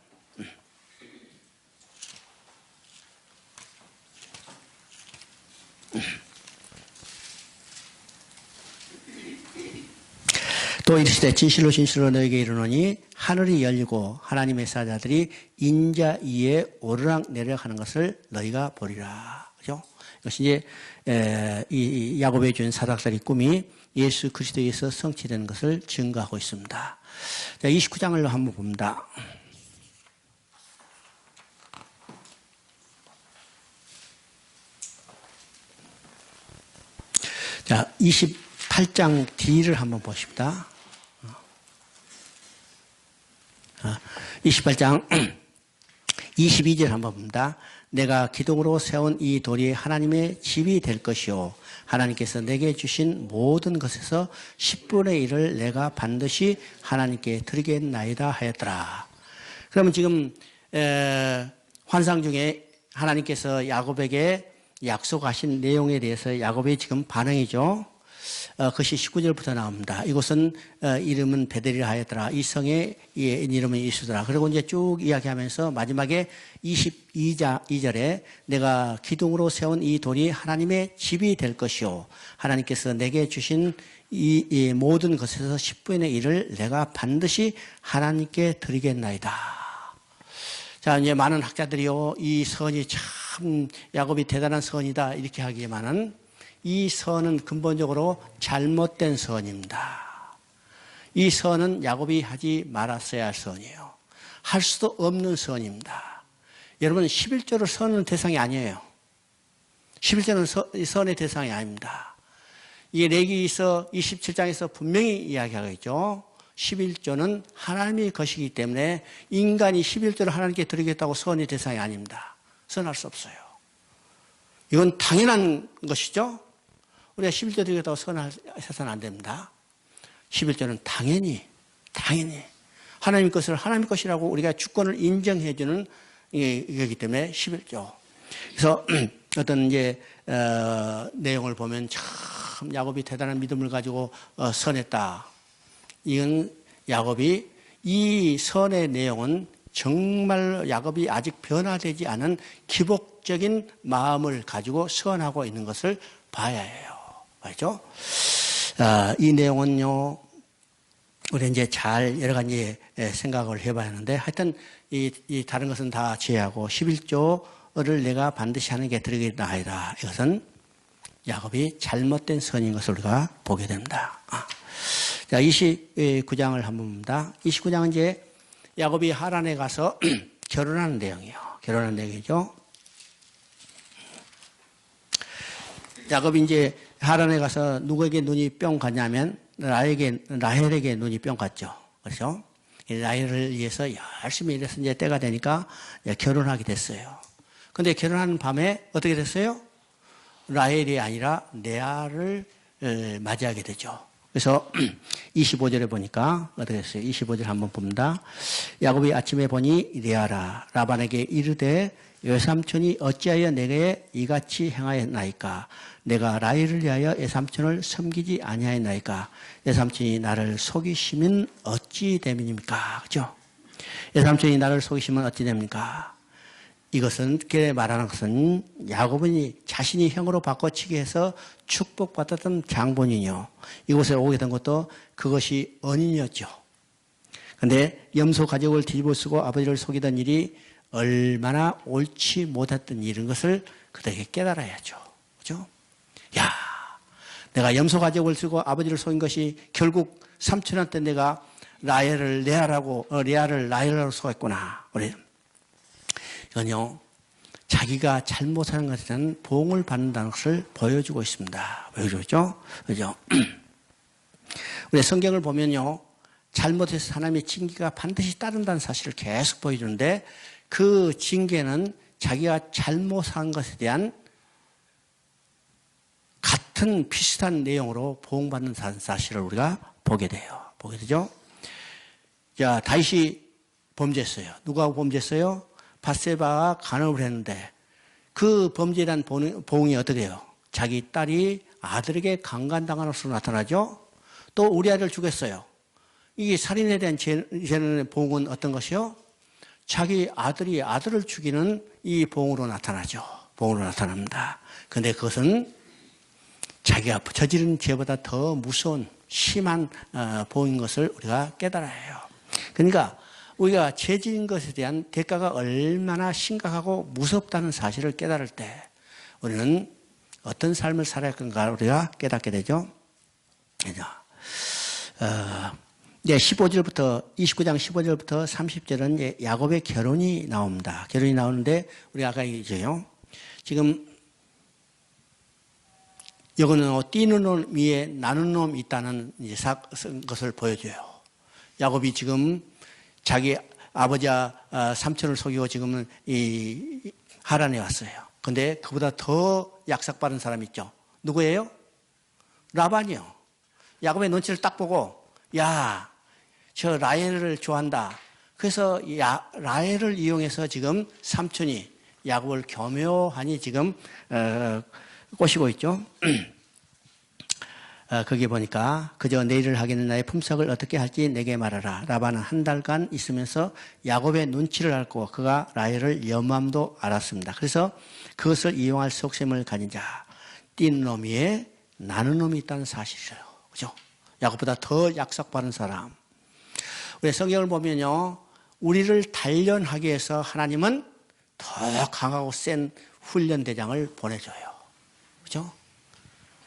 또 이르시되 진실로 진실로 너에게 이르노니 하늘이 열리고 하나님의 사자들이 인자 위에 오르락 내리락 하는 것을 너희가 보리라. 그죠? 이것이 이제 이 야곱에 준 사닥다리 꿈이 예수 그리스도에서 성취된 것을 증거하고 있습니다. 자, 29장을 한번 봅니다. 자, 28장 D를 한번 보십니다. 28장 22절 한번 봅니다. 내가 기둥으로 세운 이 돌이 하나님의 집이 될 것이요 하나님께서 내게 주신 모든 것에서 10분의 1을 내가 반드시 하나님께 드리겠나이다 하였더라. 그러면 지금 환상 중에 하나님께서 야곱에게 약속하신 내용에 대해서 야곱의 지금 반응이죠. 그것이 19절부터 나옵니다. 이곳은 이름은 베델이라 하였더라. 이 성의 이름은 이수더라. 그리고 이제 쭉 이야기하면서 마지막에 22절에 내가 기둥으로 세운 이 돌이 하나님의 집이 될 것이요 하나님께서 내게 주신 이 모든 것에서 10분의 1을 내가 반드시 하나님께 드리겠나이다. 자, 이제 많은 학자들이요, 이 선이 참 야곱이 대단한 선이다 이렇게 하기에만은 이 선은 근본적으로 잘못된 선입니다. 이 선은 야곱이 하지 말았어야 할 선이에요. 할 수도 없는 선입니다. 여러분 11조를 선은 대상이 아니에요. 11조는 선의 대상이 아닙니다. 이게 레위기서 27장에서 분명히 이야기하고 있죠. 11조는 하나님의 것이기 때문에 인간이 11조를 하나님께 드리겠다고 선의 대상이 아닙니다. 선할 수 없어요. 이건 당연한 것이죠. 우리가 11조 드리겠다고 선해서는 안 됩니다. 11조는 당연히 하나님 것을 하나님 것이라고 우리가 주권을 인정해 주는 이거기 때문에 11조. 그래서 어떤 이제 내용을 보면 참 야곱이 대단한 믿음을 가지고 선했다. 이건 야곱이 이 선의 내용은 정말 야곱이 아직 변화되지 않은 기복적인 마음을 가지고 선하고 있는 것을 봐야 해요. 알죠? 이 내용은요, 우리 이제 잘 여러 가지 생각을 해봐야 하는데, 하여튼 이 다른 것은 다 제하고 11조를 내가 반드시 하는 게 드리겠나이다. 이것은 야곱이 잘못된 선인 것을 우리가 보게 됩니다. 자, 29장을 한번 봅니다. 29장은 이제 야곱이 하란에 가서 결혼하는 내용이에요. 결혼하는 내용이죠. 야곱이 이제 하란에 가서 누구에게 눈이 뿅 갔냐면 라헬에게 눈이 뿅 갔죠. 그렇죠? 라헬을 위해서 열심히 일해서 이제 때가 되니까 결혼하게 됐어요. 근데 결혼하는 밤에 어떻게 됐어요? 라헬이 아니라 레아를 맞이하게 되죠. 그래서 25절에 보니까 어떻게 됐어요? 25절 한번 봅니다. 야곱이 아침에 보니 레아라 라반에게 이르되 외삼촌이 어찌하여 내게 이같이 행하였나이까? 내가 라헬을 위하여 외삼촌을 섬기지 아니하였나이까? 외삼촌이 나를 속이시면 어찌 됨입니까? 그죠? 외삼촌이 나를 속이시면 어찌 됩니까? 이것은 말하는 것은 야곱은 자신이 형으로 바꿔치기 해서 축복받았던 장본인이요. 이곳에 오게 된 것도 그것이 언인이었죠. 그런데 염소 가족을 뒤집어 쓰고 아버지를 속이던 일이 얼마나 옳지 못했던 일인 것을 그들에게 깨달아야죠. 그죠? 야, 내가 염소 가족을 쓰고 아버지를 속인 것이 결국 삼촌한테 내가 레아를 라헬이라고 속였구나. 이건요, 자기가 잘못하는 것에 대한 보응을 받는다는 것을 보여주고 있습니다. 보여주고 있죠? 그죠? 우리 성경을 보면요. 잘못해서 하나님의 징계가 반드시 따른다는 사실을 계속 보여주는데 그 징계는 자기가 잘못한 것에 대한 같은 비슷한 내용으로 보응받는 사실을 우리가 보게 돼요. 보게 되죠? 자, 다윗이 범죄했어요. 누가 범죄했어요? 밧세바가 간음을 했는데 그 범죄에 대한 보응이 어떻게 해요? 자기 딸이 아들에게 강간당한 것으로 나타나죠? 또 우리아를 죽였어요. 이게 살인에 대한 죄의 보응은 어떤 것이요? 자기 아들이 아들을 죽이는 이 보응으로 나타나죠. 보응으로 나타납니다. 그런데 그것은 자기가 저지른 죄보다 더 무서운 심한 보응인 것을 우리가 깨달아야 해요. 그러니까 우리가 죄지은 것에 대한 대가가 얼마나 심각하고 무섭다는 사실을 깨달을 때 우리는 어떤 삶을 살아야 할 건가 우리가 깨닫게 되죠. 그죠? 15절부터 29장 15절부터 30절은 야곱의 결혼이 나옵니다. 결혼이 나오는데 우리 아까 얘기했죠. 지금 이거는 뛰는 놈 위에 나는 놈이 있다는 것을 보여줘요. 야곱이 지금 자기 아버지와 삼촌을 속이고 지금은 이 하란에 왔어요. 근데 그보다 더 약삭빠른 사람이 있죠. 누구예요? 라반이요. 야곱의 눈치를 딱 보고 야, 저 라헬을 좋아한다. 그래서 라헬을 이용해서 지금 삼촌이 야곱을 교묘하니 지금 꼬시고 있죠. 거기 보니까 그저 내일을 하기는 나의 품삯을 어떻게 할지 내게 말하라. 라반은 한 달간 있으면서 야곱의 눈치를 앓고 그가 라헬을 염함도 알았습니다. 그래서 그것을 이용할 속셈을 가진 자, 뛴 놈 위에 나는 놈이 있다는 사실이에요. 그죠? 야곱보다 더 약삭빠른 사람. 우리 성경을 보면요, 우리를 단련하기 위해서 하나님은 더 강하고 센 훈련대장을 보내줘요. 그죠?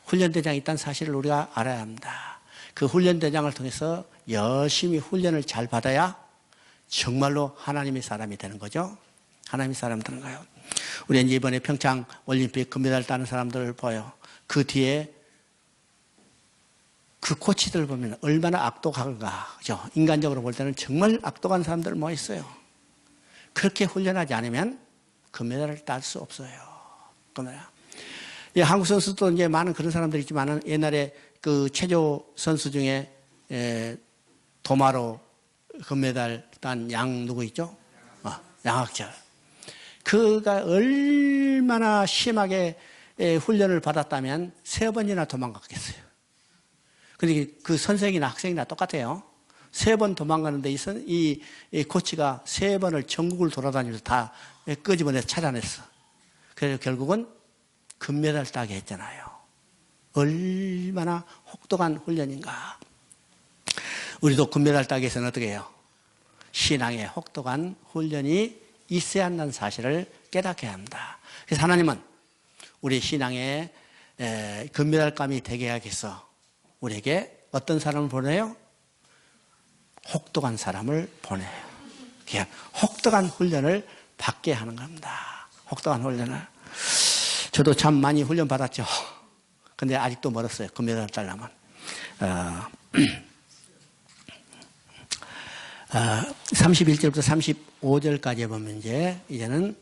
훈련대장이 있다는 사실을 우리가 알아야 합니다. 그 훈련대장을 통해서 열심히 훈련을 잘 받아야 정말로 하나님의 사람이 되는 거죠. 하나님의 사람이 되는 거예요. 우리 이번에 평창 올림픽 금메달 따는 사람들을 봐요. 그 뒤에 그 코치들 보면 얼마나 악독한가. 그죠? 인간적으로 볼 때는 정말 악독한 사람들 뭐 있어요. 그렇게 훈련하지 않으면 금메달을 딸 수 없어요. 금메달. 예, 한국 선수도 이제 많은 그런 사람들이 있지만은 옛날에 그 체조 선수 중에 도마로 금메달 딴 양 누구 있죠? 양학철. 그가 얼마나 심하게 훈련을 받았다면 3번이나 도망갔겠어요. 그런데 그 선생이나 학생이나 똑같아요. 3번 도망가는데 이 코치가 3번을 전국을 돌아다니면서 다 끄집어내서 찾아냈어. 그래서 결국은 금메달 따게 했잖아요. 얼마나 혹독한 훈련인가. 우리도 금메달 따기 위해서는 어떻게 해요? 신앙에 혹독한 훈련이 있어야 한다는 사실을 깨닫게 합니다. 그래서 하나님은 우리 신앙에 금메달감이 되게 하기 위해서 우리에게 어떤 사람을 보내요? 혹독한 사람을 보내요. 혹독한 훈련을 받게 하는 겁니다. 혹독한 훈련을. 저도 참 많이 훈련 받았죠. 근데 아직도 멀었어요. 금메달 따려면. 31절부터 35절까지 보면 이제는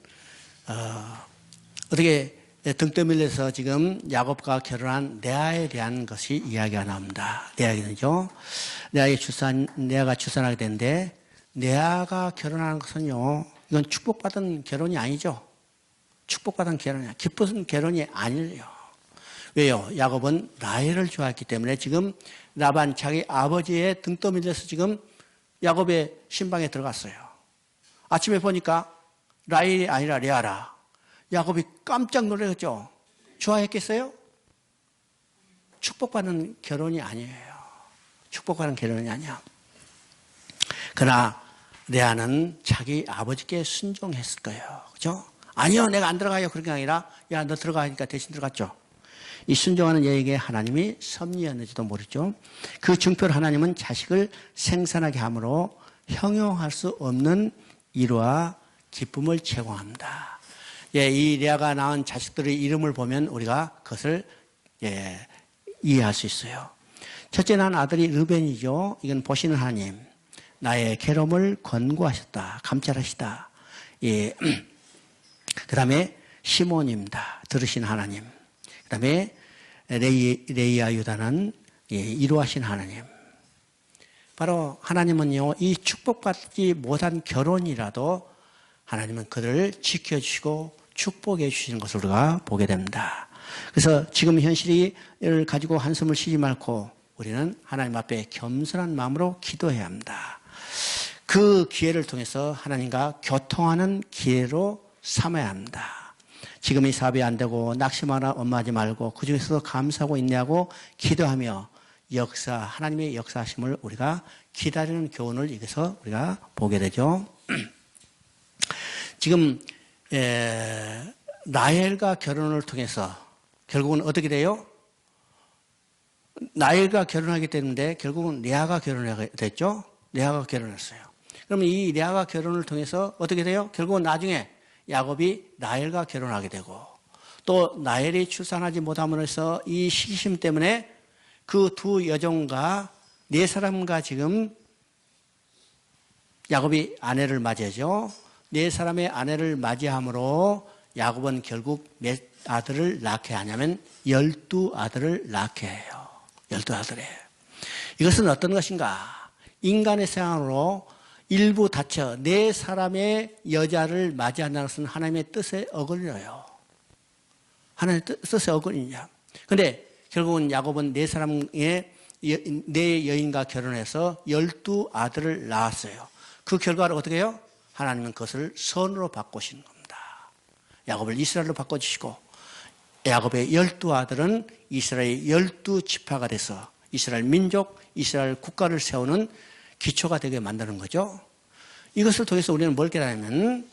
어떻게 등떠밀려서 지금 야곱과 결혼한 레아에 대한 것이 이야기가 나옵니다. 레아이죠. 레아가 출산하게 되는데 레아가 결혼하는 것은요, 이건 축복받은 결혼이 아니죠. 축복받은 결혼이 기쁜 결혼이 아니에요. 왜요? 야곱은 라헬을 좋아했기 때문에 지금 라반 자기 아버지의 등떠밀려서 지금 야곱의 신방에 들어갔어요. 아침에 보니까 라헬이 아니라 레아라. 야곱이 깜짝 놀랐죠. 좋아했겠어요? 축복받는 결혼이 아니에요. 축복받는 결혼이 아니야. 그러나 레아는 자기 아버지께 순종했을 거예요. 그죠? 아니요, 내가 안 들어가요. 그런 게 아니라, 야, 너 들어가니까 대신 들어갔죠. 이 순종하는 여에게 하나님이 섭리였는지도 모르죠. 그 증표로 하나님은 자식을 생산하게 함으로 형용할 수 없는 일화 기쁨을 제공합니다. 이 레아가 낳은 자식들의 이름을 보면 우리가 그것을 이해할 수 있어요. 첫째 난 아들이 르벤이죠. 이건 보시는 하나님. 나의 괴로움을 권고하셨다. 감찰하시다. 그 다음에 시몬입니다. 들으신 하나님. 그 다음에 레이와 유다는 이루하신 하나님. 바로 하나님은요, 이 축복받지 못한 결혼이라도 하나님은 그를 지켜주시고 축복해 주시는 것을 우리가 보게 됩니다. 그래서 지금 현실을 가지고 한숨을 쉬지 말고 우리는 하나님 앞에 겸손한 마음으로 기도해야 합니다. 그 기회를 통해서 하나님과 교통하는 기회로 삼아야 합니다. 지금 이 사업이 안 되고 낙심하지 말고 그중에서도 감사하고 인내하고 기도하며 하나님의 역사하심을 우리가 기다리는 교훈을 여기서 우리가 보게 되죠. 지금 라헬과 결혼을 통해서 결국은 어떻게 돼요? 라헬과 결혼하게 되는데 결국은 레아가 결혼하게 됐죠. 레아가 결혼했어요. 그러면 이 레아가 결혼을 통해서 어떻게 돼요? 결국은 나중에 야곱이 라헬과 결혼하게 되고 또 라헬이 출산하지 못함으로 해서 이 시기심 때문에 그 두 여종과 네 사람과 지금 야곱이 아내를 맞이하죠. 네 사람의 아내를 맞이함으로 야곱은 결국 몇 아들을 낳게 하냐면 12아들을 낳게 해요. 12아들이에요. 이것은 어떤 것인가? 인간의 생각으로 일부 다쳐 네 사람의 여자를 맞이한다는 것은 하나님의 뜻에 어긋려요. 하나님의 뜻에 어긋리냐. 그런데 결국은 야곱은 네 사람의 네 여인과 결혼해서 12아들을 낳았어요. 그 결과를 어떻게 해요? 하나님은 그것을 선으로 바꾸시는 겁니다. 야곱을 이스라엘로 바꿔주시고 야곱의 12아들은 이스라엘의 12지파가 돼서 이스라엘 민족, 이스라엘 국가를 세우는 기초가 되게 만드는 거죠. 이것을 통해서 우리는 뭘 깨달으면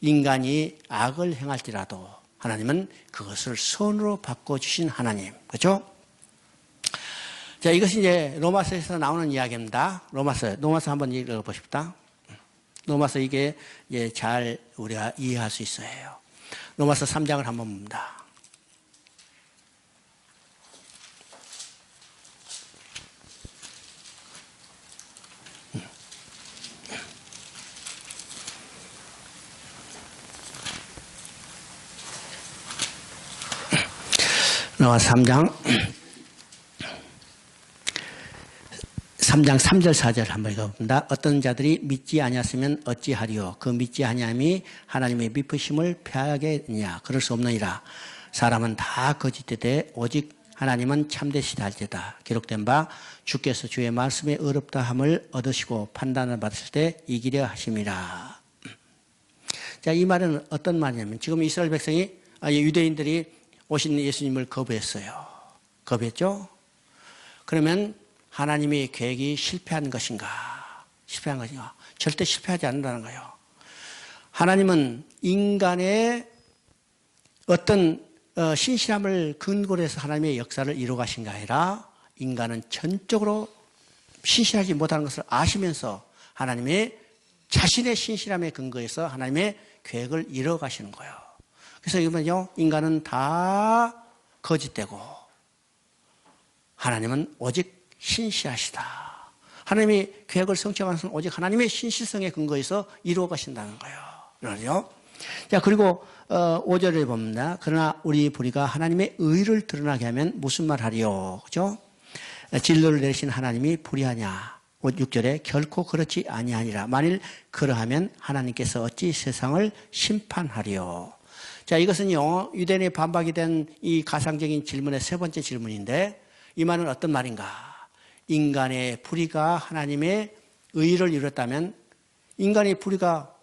인간이 악을 행할지라도 하나님은 그것을 선으로 바꿔주신 하나님. 그렇죠? 자, 이것이 이제 로마서에서 나오는 이야기입니다. 로마서 한번 읽어보십시다. 로마서 이게 이제 잘 우리가 이해할 수 있어야 해요. 로마서 3장을 한번 봅니다. 로마서 3장 3절 4절 한번 읽어봅니다. 어떤 자들이 믿지 아니하였으면 어찌하리요. 그 믿지 아니함이 하나님의 미쁘심을 패하겠느냐. 그럴 수 없느니라. 사람은 다 거짓되되 오직 하나님은 참되시다 할지다. 기록된 바 주께서 주의 말씀에 어렵다함을 얻으시고 판단을 받으실 때 이기려 하심이라. 자, 이 말은 어떤 말이냐면 지금 이스라엘 백성이 유대인들이 오신 예수님을 거부했어요. 거부했죠? 그러면 하나님의 계획이 실패한 것인가? 실패한 것인가? 절대 실패하지 않는다는 거예요. 하나님은 인간의 어떤 신실함을 근거로 해서 하나님의 역사를 이루어가신 게 아니라 인간은 전적으로 신실하지 못하는 것을 아시면서 하나님의 자신의 신실함에 근거해서 하나님의 계획을 이루어가시는 거예요. 그래서 이거는요, 인간은 다 거짓되고 하나님은 오직 신실하시다. 하나님의 계획을 성취하는 것은 오직 하나님의 신실성에 근거해서 이루어 가신다는 거예요. 그러죠? 자, 그리고 5절에 봅니다. 그러나 우리 불의가 하나님의 의를 드러나게 하면 무슨 말 하리요? 그죠? 진노를 내리신 하나님이 불의하냐? 6절에 결코 그렇지 아니하니라. 만일 그러하면 하나님께서 어찌 세상을 심판하리요? 자, 이것은요, 유대인의 반박이 된 이 가상적인 질문의 세 번째 질문인데, 이 말은 어떤 말인가? 인간의 불의가 하나님의 의를 이뤘다면, 인간의 불의가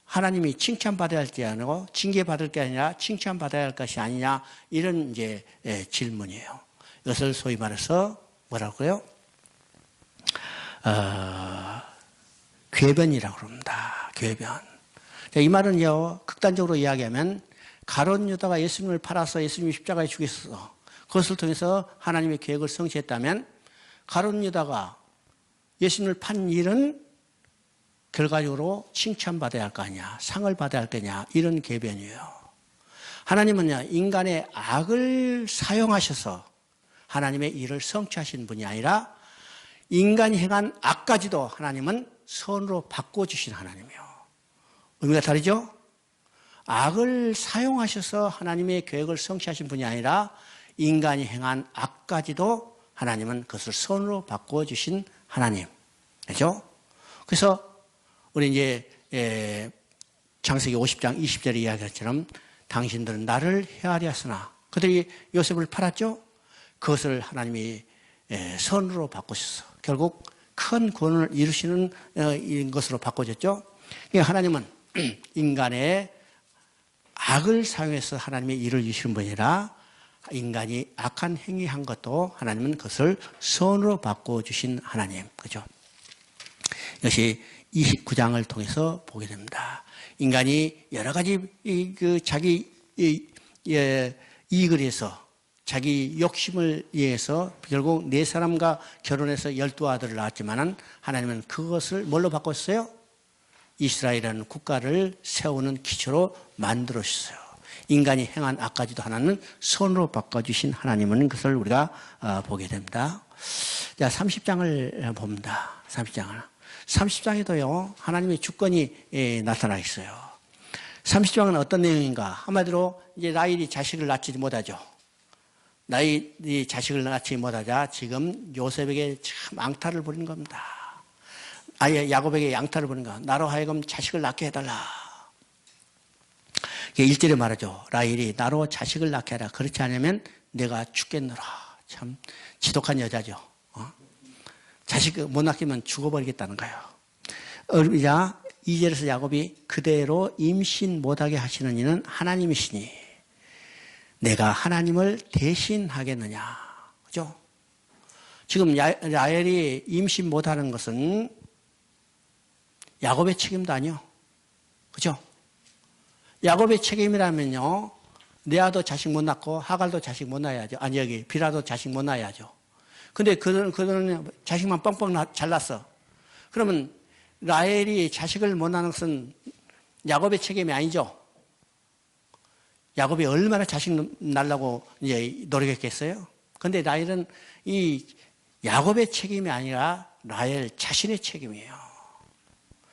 하나님이 칭찬받아야 할지 아니고, 징계받을 게 아니라 칭찬받아야 할 것이 아니냐, 이런 이제 질문이에요. 이것을 소위 말해서 뭐라고요? 궤변이라고 합니다. 궤변. 자, 이 말은요, 극단적으로 이야기하면, 가룟 유다가 예수님을 팔아서 예수님이 십자가에 죽였어. 그것을 통해서 하나님의 계획을 성취했다면 가룟 유다가 예수님을 판 일은 결과적으로 칭찬받아야 할 거 아니야. 상을 받아야 할 거냐. 이런 궤변이에요. 하나님은요, 인간의 악을 사용하셔서 하나님의 일을 성취하신 분이 아니라 인간이 행한 악까지도 하나님은 선으로 바꿔주신 하나님이에요. 의미가 다르죠? 악을 사용하셔서 하나님의 계획을 성취하신 분이 아니라 인간이 행한 악까지도 하나님은 그것을 선으로 바꿔주신 하나님. 그죠? 그래서 우리 이제 창세기 50장 20절에 이야기한 것처럼 당신들은 나를 헤아려 하으나 그들이 요셉을 팔았죠? 그것을 하나님이 선으로 바꾸셔서 결국 큰 구원을 이루시는 것으로 바꿔졌죠. 하나님은 인간의 악을 사용해서 하나님의 일을 이루시는 분이 아니라 인간이 악한 행위한 것도 하나님은 그것을 선으로 바꿔주신 하나님. 그죠? 이것이 29장을 통해서 보게 됩니다. 인간이 여러 가지 자기 이익을 위해서 자기 욕심을 위해서 결국 네 사람과 결혼해서 12아들을 낳았지만은 하나님은 그것을 뭘로 바꿨어요? 이스라엘이라는 국가를 세우는 기초로 만들어 주셨어요. 인간이 행한 악까지도 하나는 선으로 바꿔주신 하나님은 그것을 우리가 보게 됩니다. 자, 30장을 봅니다. 30장에도요, 하나님의 주권이 나타나 있어요. 30장은 어떤 내용인가? 한마디로 이제 라헬이 자식을 낳지 못하죠. 라헬이 자식을 낳지 못하자 지금 요셉에게 참 앙탈을 부리는 겁니다. 아예 야곱에게 양탈을 부리는 거야. 나로 하여금 자식을 낳게 해달라. 1절에 말하죠. 라헬이 나로 자식을 낳게 하라. 그렇지 않으면 내가 죽겠노라. 참 지독한 여자죠. 자식 못 낳기면 죽어버리겠다는 거예요. 자, 2절에서 야곱이 그대로 임신 못하게 하시는 이는 하나님이시니 내가 하나님을 대신하겠느냐. 그죠? 지금 라헬이 임신 못하는 것은 야곱의 책임도 아니요. 그죠? 야곱의 책임이라면요, 레아도 자식 못 낳고 하갈도 자식 못 낳아야죠. 아니, 여기 비라도 자식 못 낳아야죠. 근데 그들은 자식만 뻥뻥 잘났어. 그러면 라헬이 자식을 못 낳는 것은 야곱의 책임이 아니죠. 야곱이 얼마나 자식 낳으려고 이제 노력했겠어요? 근데 라헬은 이 야곱의 책임이 아니라 라헬 자신의 책임이에요.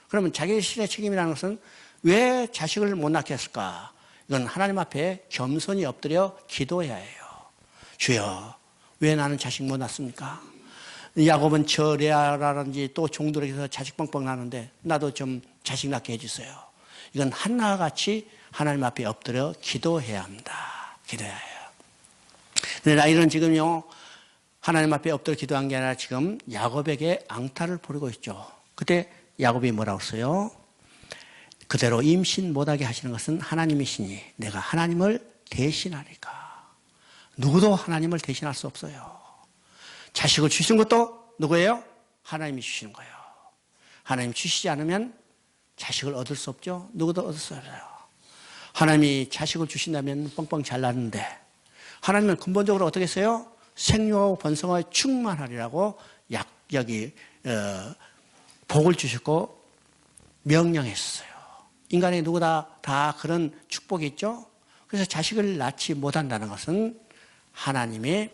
그러면 자기 자신의 책임이라는 것은 왜 자식을 못 낳게 했을까? 이건 하나님 앞에 겸손히 엎드려 기도해야 해요. 주여, 왜 나는 자식 못 낳습니까? 야곱은 저 레아라든지 또 종들에게서 자식 뻥뻥 나는데 나도 좀 자식 낳게 해주세요. 이건 한나와 같이 하나님 앞에 엎드려 기도해야 합니다. 기도해야 해요. 근데 라헬은 지금요, 하나님 앞에 엎드려 기도한 게 아니라 지금 야곱에게 앙탈을 부리고 있죠. 그때 야곱이 뭐라고 했어요? 그대로 임신 못하게 하시는 것은 하나님이시니 내가 하나님을 대신하리까. 누구도 하나님을 대신할 수 없어요. 자식을 주신 것도 누구예요? 하나님이 주시는 거예요. 하나님 주시지 않으면 자식을 얻을 수 없죠. 누구도 얻을 수 없어요. 하나님이 자식을 주신다면 뻥뻥 잘났는데 하나님은 근본적으로 어떻게 했어요? 생육하고 번성하여 충만하리라고 여기 복을 주셨고 명령했어요. 인간의 누구나 다 그런 축복이 있죠. 그래서 자식을 낳지 못한다는 것은 하나님의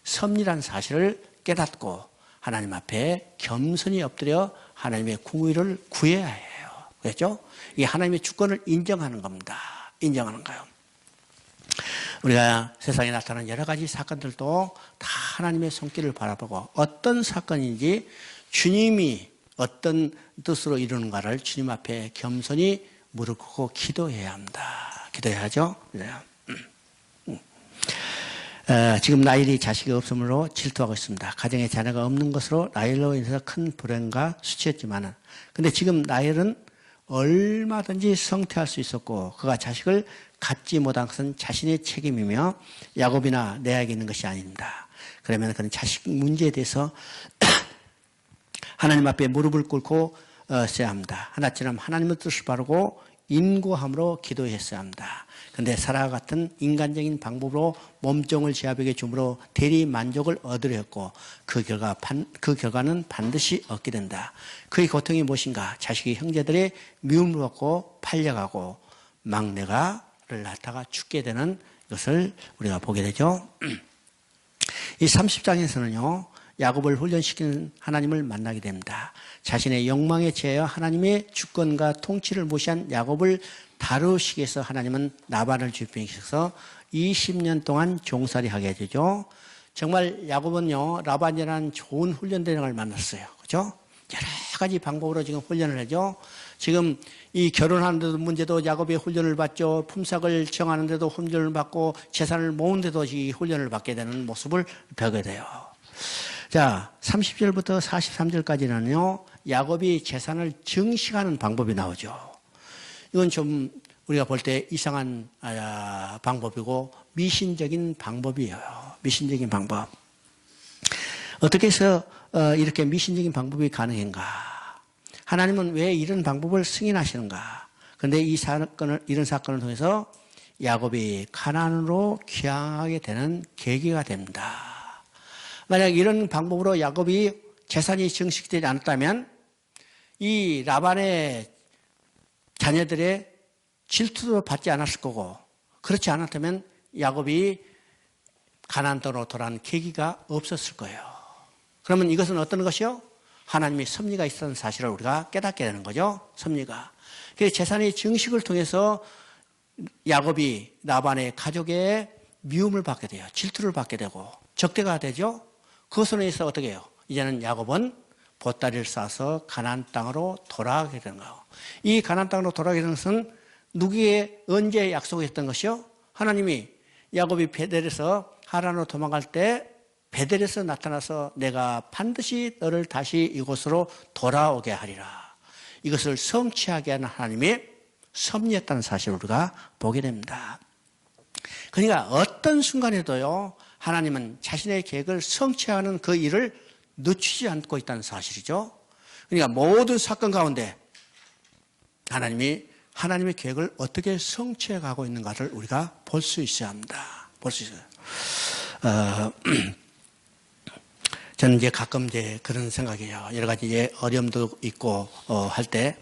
섭리란 사실을 깨닫고 하나님 앞에 겸손히 엎드려 하나님의 궁의를 구해야 해요. 그렇죠? 이게 하나님의 주권을 인정하는 겁니다. 인정하는 거예요. 우리가 세상에 나타나는 여러 가지 사건들도 다 하나님의 손길을 바라보고 어떤 사건인지 주님이 어떤 뜻으로 이루는가를 주님 앞에 겸손히 무릎 꿇고 기도해야 합니다. 기도해야죠. 지금 라헬이 자식이 없으므로 질투하고 있습니다. 가정에 자녀가 없는 것으로 라헬로 인해서 큰 불행과 수치였지만은, 근데 지금 라헬은 얼마든지 성퇴할 수 있었고 그가 자식을 갖지 못한 것은 자신의 책임이며 야곱이나 레아에게 있는 것이 아닙니다. 그러면 그는 자식 문제에 대해서 하나님 앞에 무릎을 꿇고 써야 합니다. 하나처럼 하나님의 뜻을 바르고 인고함으로 기도했어야 합니다. 그런데 사라와 같은 인간적인 방법으로 몸종을 제압에게 줌으로 대리 만족을 얻으려 했고 그 결과는 반드시 얻게 된다. 그의 고통이 무엇인가? 자식이 형제들의 미움을 받고 팔려가고 막내가 낳다가 죽게 되는 것을 우리가 보게 되죠. 이 30장에서는요, 야곱을 훈련시키는 하나님을 만나게 됩니다. 자신의 욕망에 제하여 하나님의 주권과 통치를 무시한 야곱을 다루시기 위해서 하나님은 라반을 주입시켜서 20년 동안 종살이 하게 되죠. 정말 야곱은요, 라반이라는 좋은 훈련대장을 만났어요. 그죠? 여러 가지 방법으로 지금 훈련을 하죠. 지금 이 결혼하는 문제도 야곱의 훈련을 받죠. 품삯을 정하는데도 훈련을 받고 재산을 모으는데도 이 훈련을 받게 되는 모습을 보게 돼요. 자, 30절부터 43절까지는요, 야곱이 재산을 증식하는 방법이 나오죠. 이건 좀 우리가 볼 때 이상한 방법이고 미신적인 방법이에요. 미신적인 방법. 어떻게 해서 이렇게 미신적인 방법이 가능한가? 하나님은 왜 이런 방법을 승인하시는가? 그런데 이런 사건을 통해서 야곱이 가나안으로 귀향하게 되는 계기가 됩니다. 만약 이런 방법으로 야곱이 재산이 증식되지 않았다면 이 라반의 자녀들의 질투도 받지 않았을 거고, 그렇지 않았다면 야곱이 가나안 땅으로 돌아가는 계기가 없었을 거예요. 그러면 이것은 어떤 것이요? 하나님의 섭리가 있었던 사실을 우리가 깨닫게 되는 거죠. 섭리가. 그래서 재산의 증식을 통해서 야곱이 라반의 가족의 미움을 받게 돼요. 질투를 받게 되고 적대가 되죠. 그것으로 인해서 어떻게 해요? 이제는 야곱은 보따리를 싸서 가나안 땅으로 돌아가게 되는 거예요. 이 가나안 땅으로 돌아가게 되는 것은 누구에게 언제 약속했던 것이요? 하나님이 야곱이 베델에서 하란으로 도망갈 때 베델에서 나타나서 내가 반드시 너를 다시 이곳으로 돌아오게 하리라. 이것을 성취하게 하는 하나님의 섭리였다는 사실을 우리가 보게 됩니다. 그러니까 어떤 순간에도요, 하나님은 자신의 계획을 성취하는 그 일을 늦추지 않고 있다는 사실이죠. 그러니까 모든 사건 가운데 하나님이 하나님의 계획을 어떻게 성취해 가고 있는가를 우리가 볼 수 있어야 합니다. 볼 수 있어요. 저는 이제 가끔 이제 그런 생각이에요. 여러 가지 이제 어려움도 있고 할 때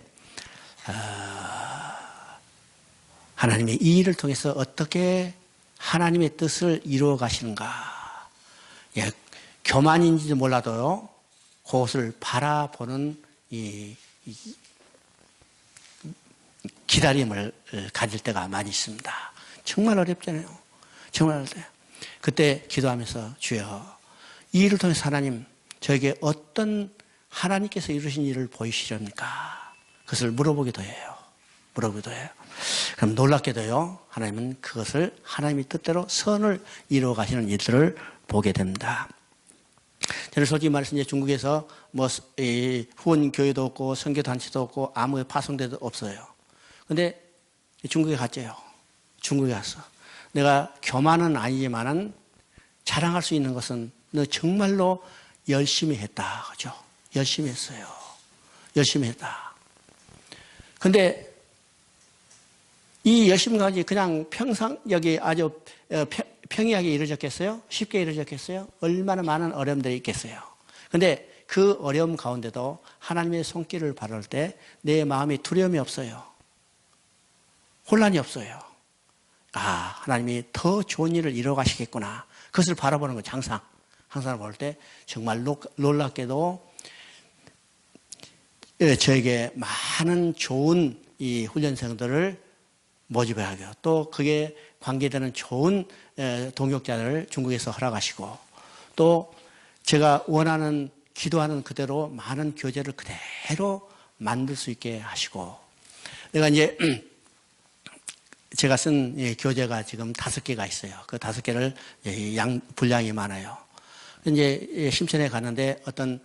하나님이 이 일을 통해서 어떻게 하나님의 뜻을 이루어 가시는가. 예, 교만인지도 몰라도요, 그것을 바라보는 이 기다림을 가질 때가 많이 있습니다. 정말 어렵잖아요. 정말 어려워요. 그때 기도하면서 주여, 이 일을 통해서 하나님, 저에게 어떤 하나님께서 이루신 일을 보이시렵니까? 그것을 물어보기도 해요. 물어보기도 해요. 그럼 놀랍게도요, 하나님은 그것을 하나님의 뜻대로 선을 이루어 가시는 일들을 보게 됩니다. 저는 솔직히 말해서 이제 중국에서 뭐 후원 교회도 없고 선교 단체도 없고 아무 파송대도 없어요. 근데 중국에 갔죠. 중국에 갔어. 내가 교만은 아니지만은 자랑할 수 있는 것은 너 정말로 열심히 했다. 그죠? 열심히 했어요. 열심히 했다. 근데 이 열심히 가지 그냥 평상 여기 아주 평이하게 이루어졌겠어요? 쉽게 이루어졌겠어요? 얼마나 많은 어려움들이 있겠어요? 근데 그 어려움 가운데도 하나님의 손길을 바라볼 때 내 마음에 두려움이 없어요. 혼란이 없어요. 아, 하나님이 더 좋은 일을 이루어 가시겠구나. 그것을 바라보는 거죠. 항상 볼 때 정말 놀랍게도 저에게 많은 좋은 이 훈련생들을 모집해 하고 또 그게 관계되는 좋은 동역자들을 중국에서 허락하시고 또 제가 원하는 기도하는 그대로 많은 교재를 그대로 만들 수 있게 하시고 내가 이제 제가 쓴 교재가 지금 5개가 있어요. 그 5개를 분량이 많아요. 이제 심천에 갔는데 어떤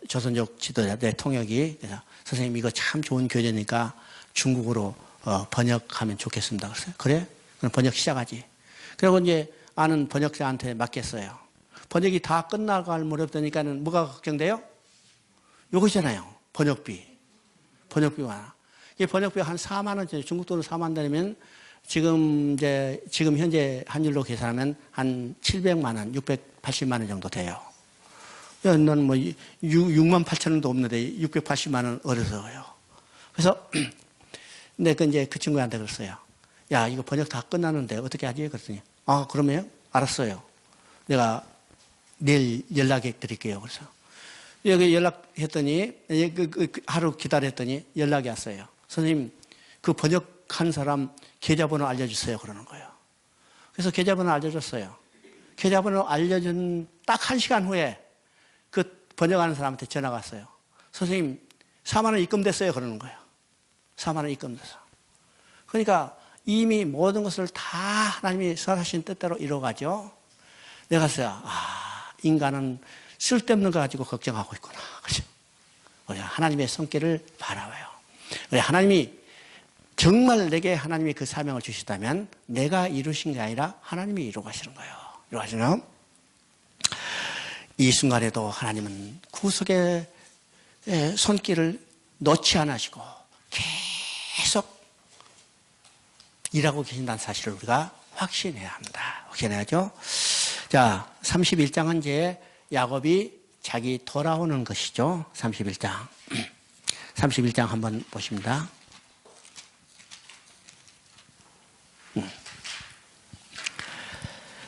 조선족 지도자 내 통역이 그래서 선생님 이거 참 좋은 교재니까 중국어로 번역하면 좋겠습니다. 그랬어요. 그래? 그럼 번역 시작하지. 그리고 이제 아는 번역자한테 맡겼어요. 번역이 다 끝나갈 무렵되니까는 뭐가 걱정돼요? 요거잖아요. 번역비. 번역비가. 이 번역비 한 4만 원, 중국 돈으로 4만 원이면 지금 현재 환율로 계산하면 한 700만 원, 680만 원 정도 돼요. 넌 뭐 6만 8천 원도 없는데 680만 원 어려서요. 그래서 근데 이제 그 친구한테 그랬어요. 야, 이거 번역 다 끝났는데 어떻게 하지? 그랬더니, 그러면 알았어요. 내가 내일 연락해 드릴게요. 그래서 여기 연락했더니 하루 기다렸더니 연락이 왔어요. 선생님, 그 번역한 사람 계좌번호 알려주세요. 그러는 거예요. 그래서 계좌번호 알려줬어요. 계좌번호 알려준 딱 1시간 후에 그 번역하는 사람한테 전화가 왔어요. 선생님, 4만 원 입금됐어요. 그러는 거예요. 4만 원 입금돼서. 그러니까 이미 모든 것을 다 하나님이 선하신 뜻대로 이루어가죠. 내가 봤어요. 인간은 쓸데없는 거 가지고 걱정하고 있구나. 그죠? 우리 하나님의 손길을 바라봐요. 우리 하나님이 정말 내게 하나님이 그 사명을 주시다면 내가 이루신 게 아니라 하나님이 이루어가시는 거예요. 이루어가시는 이 순간에도 하나님은 구속의 손길을 놓지 않으시고 계속 일하고 계신다는 사실을 우리가 확신해야 합니다. 확신해야죠. 자, 31장은 이제 야곱이 자기 돌아오는 것이죠. 31장. 31장 한번 보십니다.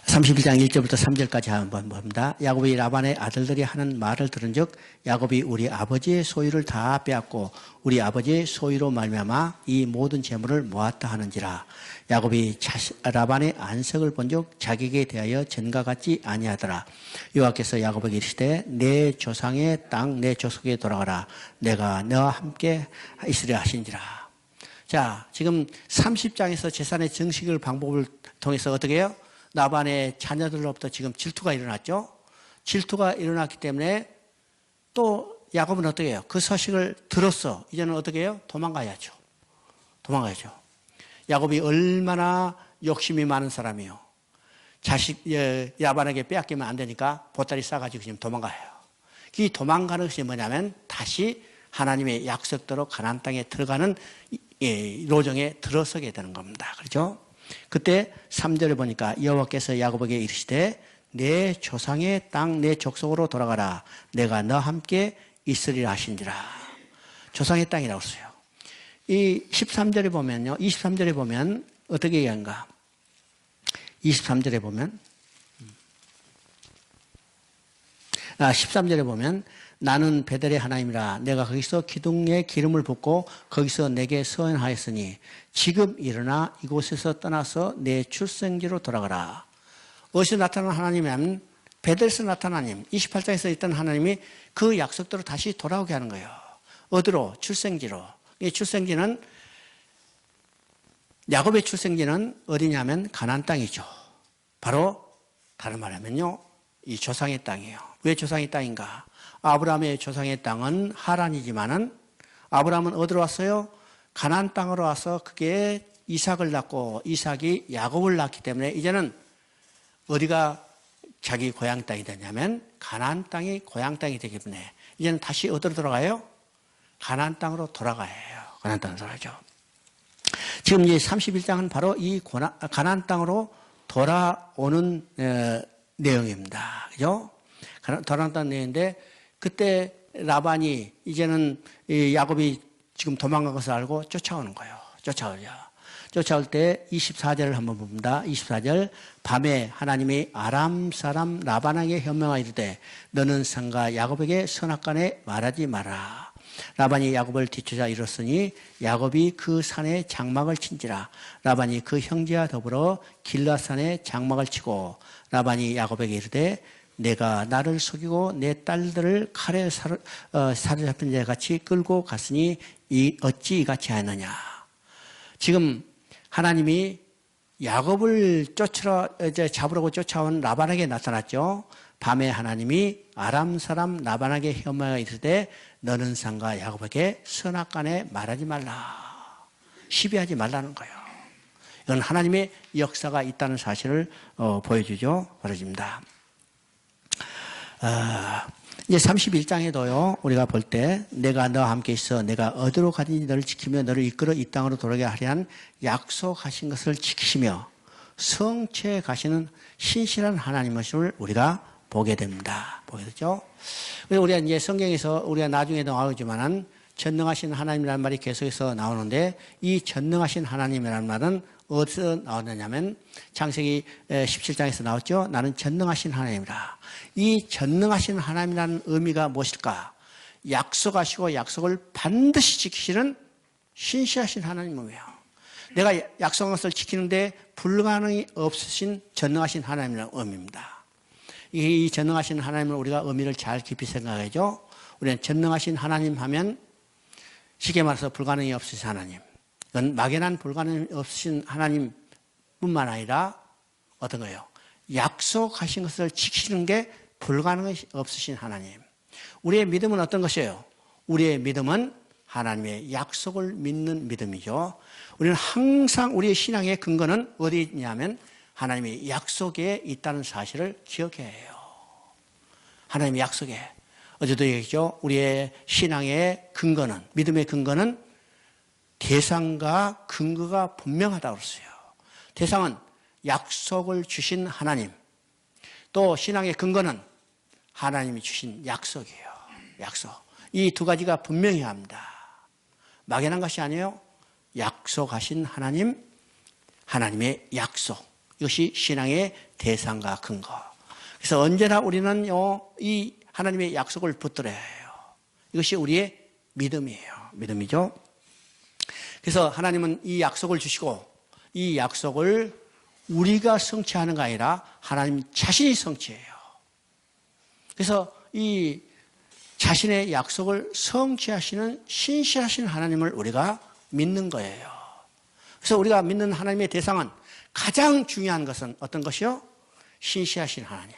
31장 1절부터 3절까지 한번 봅니다. 야곱이 라반의 아들들이 하는 말을 들은즉 야곱이 우리 아버지의 소유를 다 빼앗고 우리 아버지의 소유로 말미암아 이 모든 재물을 모았다 하는지라. 야곱이 라반의 안색을 본즉 자기에게 대하여 전과 같지 아니하더라. 여호와께서 야곱에게 이르시되 내 조상의 땅 내 족속에 돌아가라. 내가 너와 함께 있으려 하신지라. 자, 지금 30장에서 재산의 증식을 방법을 통해서 어떻게 해요? 라반의 자녀들로부터 지금 질투가 일어났죠. 질투가 일어났기 때문에 또 야곱은 어떻게 해요? 그 소식을 들었어. 이제는 어떻게 해요? 도망가야죠. 도망가야죠. 야곱이 얼마나 욕심이 많은 사람이에요. 자식 라반에게 빼앗기면 안 되니까 보따리 싸가지고 지금 도망가요. 이 도망가는 것이 뭐냐면 다시 하나님의 약속대로 가나안 땅에 들어가는 로정에 들어서게 되는 겁니다. 그렇죠? 그때 3절에 보니까 여호와께서 야곱에게 이르시되 내 조상의 땅 내 족속으로 돌아가라. 내가 너와 함께 있으리라 하신지라. 조상의 땅이라고 써요. 이 13절에 보면요. 23절에 보면 어떻게 얘기한가? 23절에 보면 13절에 보면 나는 베델의 하나님이라. 내가 거기서 기둥에 기름을 붓고 거기서 내게 서원하였으니 지금 일어나 이곳에서 떠나서 내 출생지로 돌아가라. 어디서 나타난 하나님이냐면 베델에서 나타난 하나님, 28장에서 있던 하나님이 그 약속대로 다시 돌아오게 하는 거예요. 어디로? 출생지로. 이 출생지는 야곱의 출생지는 어디냐면 가나안 땅이죠. 바로 다른 말하면요, 이 조상의 땅이에요. 왜 조상의 땅인가? 아브라함의 조상의 땅은 하란이지만은 아브라함은 어디로 왔어요? 가나안 땅으로 와서 그게 이삭을 낳고 이삭이 야곱을 낳기 때문에 이제는 어디가 자기 고향 땅이 되냐면 가나안 땅이 고향 땅이 되기 때문에 이제는 다시 어디로 돌아가요? 가나안 땅으로 돌아가요. 가나안 땅으로 돌아가죠. 지금 이제 31장은 바로 이 가나안 땅으로 돌아오는 내용입니다. 그죠? 돌아온다는 내용인데 그때 라반이 이제는 야곱이 지금 도망간 것을 알고 쫓아오는 거예요. 쫓아올 때 24절을 한번 봅니다. 24절 밤에 하나님이 아람 사람 라반에게 현명하여 이르되 너는 상가 야곱에게 선악간에 말하지 마라. 라반이 야곱을 뒤쫓아 이뤘으니 야곱이 그 산에 장막을 친지라. 라반이 그 형제와 더불어 길라산에 장막을 치고 라반이 야곱에게 이르되 내가 나를 속이고 내 딸들을 칼에 사로잡힌 자 같이 끌고 갔으니 어찌 이같이 하느냐. 지금 하나님이 야곱을 잡으려고 쫓아온 라반에게 나타났죠. 밤에 하나님이 아람 사람 라반에게 혐오하여 이르되 너는 상가 야곱에게 선악간에 말하지 말라. 시비하지 말라는 거예요. 이건 하나님의 역사가 있다는 사실을 보여주죠. 벌어집니다. 이제 31장에도요, 우리가 볼 때, 내가 너와 함께 있어 내가 어디로 가든지 너를 지키며 너를 이끌어 이 땅으로 돌아가게 하리한 약속하신 것을 지키시며 성취해 가시는 신실한 하나님이심을 우리가 보게 됩니다. 보게 되죠? 우리가 이제 성경에서 우리가 나중에도 나오지만은 전능하신 하나님이라는 말이 계속해서 나오는데 이 전능하신 하나님이라는 말은 어디서 나왔느냐면 창세기 17장에서 나왔죠. 나는 전능하신 하나님이라. 이 전능하신 하나님이라는 의미가 무엇일까? 약속하시고 약속을 반드시 지키시는 신실하신 하나님이에요. 내가 약속한 것을 지키는데 불가능이 없으신 전능하신 하나님이라는 의미입니다. 이 전능하신 하나님을 우리가 의미를 잘 깊이 생각하죠. 우리는 전능하신 하나님 하면 쉽게 말해서 불가능이 없으신 하나님. 이건 막연한 불가능이 없으신 하나님뿐만 아니라 어떤 거예요? 약속하신 것을 지키는 게 불가능이 없으신 하나님. 우리의 믿음은 어떤 것이에요? 우리의 믿음은 하나님의 약속을 믿는 믿음이죠. 우리는 항상 우리의 신앙의 근거는 어디 있냐면 하나님의 약속에 있다는 사실을 기억해야 해요. 하나님의 약속에. 어제도 얘기했죠. 우리의 신앙의 근거는, 믿음의 근거는 대상과 근거가 분명하다고 그랬어요. 대상은 약속을 주신 하나님. 또 신앙의 근거는 하나님이 주신 약속이에요. 약속. 이 두 가지가 분명해야 합니다. 막연한 것이 아니에요. 약속하신 하나님, 하나님의 약속. 이것이 신앙의 대상과 근거. 그래서 언제나 우리는 이 하나님의 약속을 붙들어야 해요. 이것이 우리의 믿음이에요. 믿음이죠. 그래서 하나님은 이 약속을 주시고 이 약속을 우리가 성취하는 게 아니라 하나님 자신이 성취해요. 그래서 이 자신의 약속을 성취하시는 신실하신 하나님을 우리가 믿는 거예요. 그래서 우리가 믿는 하나님의 대상은 가장 중요한 것은 어떤 것이요? 신실하신 하나님.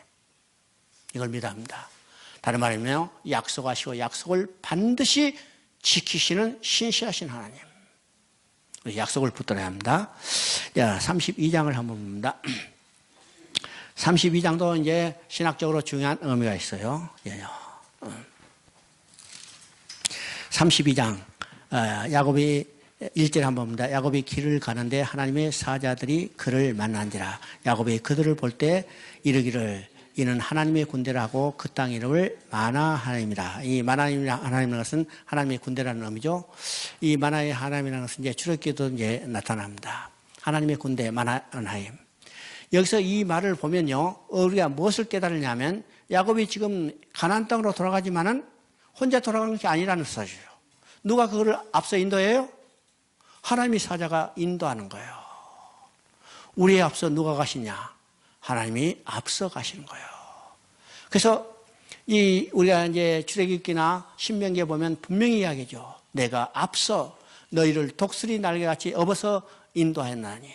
이걸 믿어야 합니다. 다른 말이면 약속하시고 약속을 반드시 지키시는 신실하신 하나님. 약속을 붙들어야 합니다. 32장을 한번 봅니다. 32장도 이제 신학적으로 중요한 의미가 있어요. 32장 야곱이 1절 한번 봅니다. 야곱이 길을 가는데 하나님의 사자들이 그를 만난지라. 야곱이 그들을 볼 때 이르기를 이는 하나님의 군대라고 그 땅 이름을 마나 하나님이라. 이 마나 하나님이라는 것은 하나님의 군대라는 의미죠. 이 마나의 하나님이라는 것은 이제 출애굽기도 이제 나타납니다. 하나님의 군대 마나 하나님. 여기서 이 말을 보면요, 우리가 무엇을 깨달으냐면 야곱이 지금 가나안 땅으로 돌아가지만은 혼자 돌아가는 게 아니라는 사실이에요. 누가 그거를 앞서 인도해요? 하나님의 사자가 인도하는 거예요. 우리의 앞서 누가 가시냐? 하나님이 앞서 가시는 거예요. 그래서 우리가 이제 출애굽기나 신명기에 보면 분명히 이야기죠. 내가 앞서 너희를 독수리 날개같이 업어서 인도하였나니.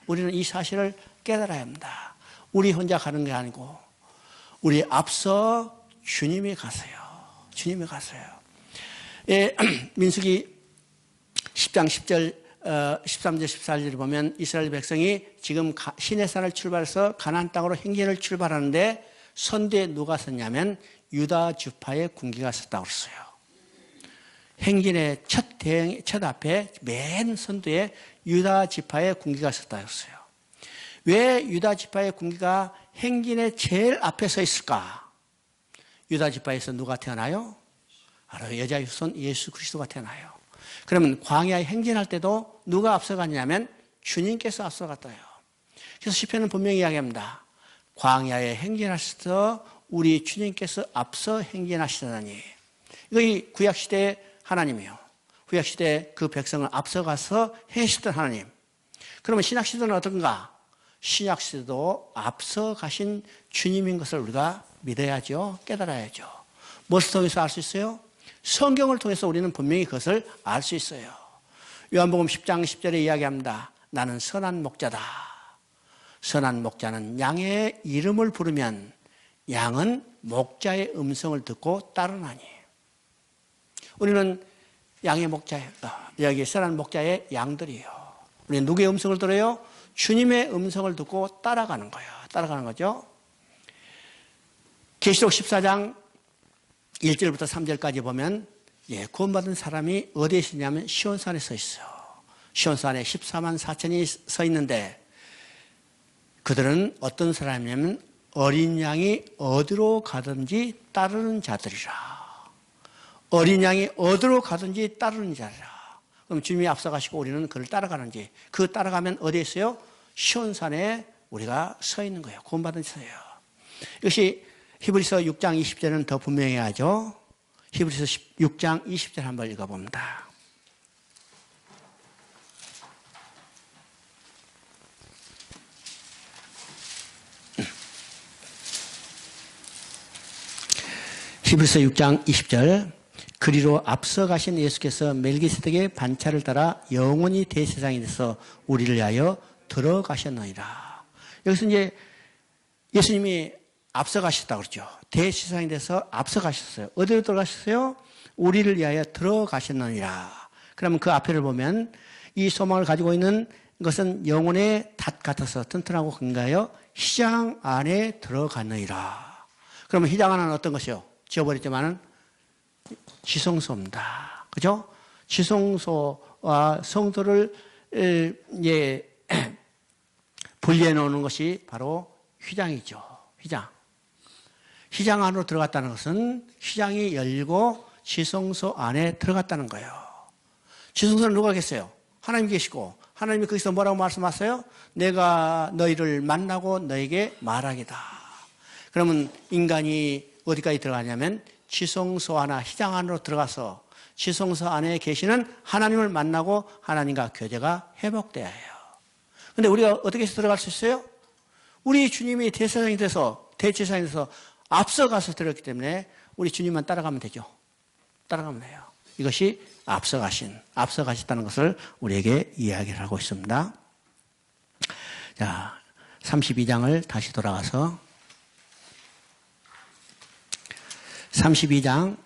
우리는 이 사실을 깨달아야 합니다. 우리 혼자 가는 게 아니고 우리 앞서 주님이 가세요. 주님이 가세요. 민수기 10장 10절 13절 14절을 보면 이스라엘 백성이 지금 시내산을 출발해서 가나안 땅으로 행진을 출발하는데 선두에 누가 섰냐면 유다 지파의 군기가 섰다고 그랬어요. 행진의 첫 앞에 맨 선두에 유다 지파의 군기가 섰다고 그랬어요. 왜 유다 지파의 군기가 행진의 제일 앞에 서 있을까? 유다 지파에서 누가 태어나요? 바로 여자 후손 예수 그리스도가 태어나요. 그러면 광야에 행진할 때도 누가 앞서갔냐면 주님께서 앞서갔다요. 그래서 시편은 분명히 이야기합니다. 광야에 행진하실 때 우리 주님께서 앞서 행진하시다니. 이거 이 구약시대의 하나님이에요. 구약시대 그 백성을 앞서가서 행하셨던 하나님. 그러면 신약시대는 어떤가? 신약시대도 앞서 가신 주님인 것을 우리가 믿어야죠. 깨달아야죠. 무엇을 통해서 알 수 있어요? 성경을 통해서 우리는 분명히 그것을 알 수 있어요. 요한복음 10장 10절에 이야기합니다. 나는 선한 목자다. 선한 목자는 양의 이름을 부르면 양은 목자의 음성을 듣고 따르나니. 우리는 양의 목자예요. 여기 선한 목자의 양들이에요. 우리는 누구의 음성을 들어요? 주님의 음성을 듣고 따라가는 거예요. 따라가는 거죠. 계시록 14장 1절부터 3절까지 보면 구원받은 사람이 어디에 있냐면 시온산에 서 있어요. 시온산에 14만 4천이 서 있는데 그들은 어떤 사람이냐면 어린 양이 어디로 가든지 따르는 자들이라. 어린 양이 어디로 가든지 따르는 자들이라. 그럼 주님이 앞서가시고 우리는 그를 따라가는지, 그 따라가면 어디에 있어요? 시온산에 우리가 서 있는 거예요. 구원받은 서예요. 이것이 히브리서 6장 20절은 더 분명해야죠. 히브리서 6장 20절 한번 읽어봅니다. 히브리서 6장 20절, 그리로 앞서 가신 예수께서 멜기세덱의 반차를 따라 영원히 대제사장이 돼서 우리를 위하여 들어가셨느니라. 여기서 이제 예수님이 앞서 가셨다고 그러죠. 대제사장이 돼서 앞서 가셨어요. 어디로 들어가셨어요? 우리를 위하여 들어가셨느니라. 그러면 그 앞에를 보면 이 소망을 가지고 있는 것은 영혼의 닷 같아서 튼튼하고 건강하여 휘장 안에 들어갔느니라. 그러면 휘장 안은 어떤 것이요? 지어버렸지만은 지성소입니다. 그죠? 지성소와 성소를 분리해 놓는 것이 바로 휘장이죠. 휘장. 휘장 안으로 들어갔다는 것은 휘장이 열리고 지성소 안에 들어갔다는 거예요. 지성소는 누가 계세요? 하나님 계시고, 하나님이 거기서 뭐라고 말씀하세요? 내가 너희를 만나고 너에게 말하겠다. 그러면 인간이 어디까지 들어가냐면 지성소 하나, 휘장 안으로 들어가서 지성소 안에 계시는 하나님을 만나고 하나님과 교제가 회복돼야 해요. 그런데 우리가 어떻게 해서 들어갈 수 있어요? 우리 주님이 대제사장이 돼서 앞서가서 들었기 때문에 우리 주님만 따라가면 되죠. 따라가면 돼요. 이것이 앞서가셨다는 것을 우리에게 이야기를 하고 있습니다. 자, 32장을 다시 돌아가서 32장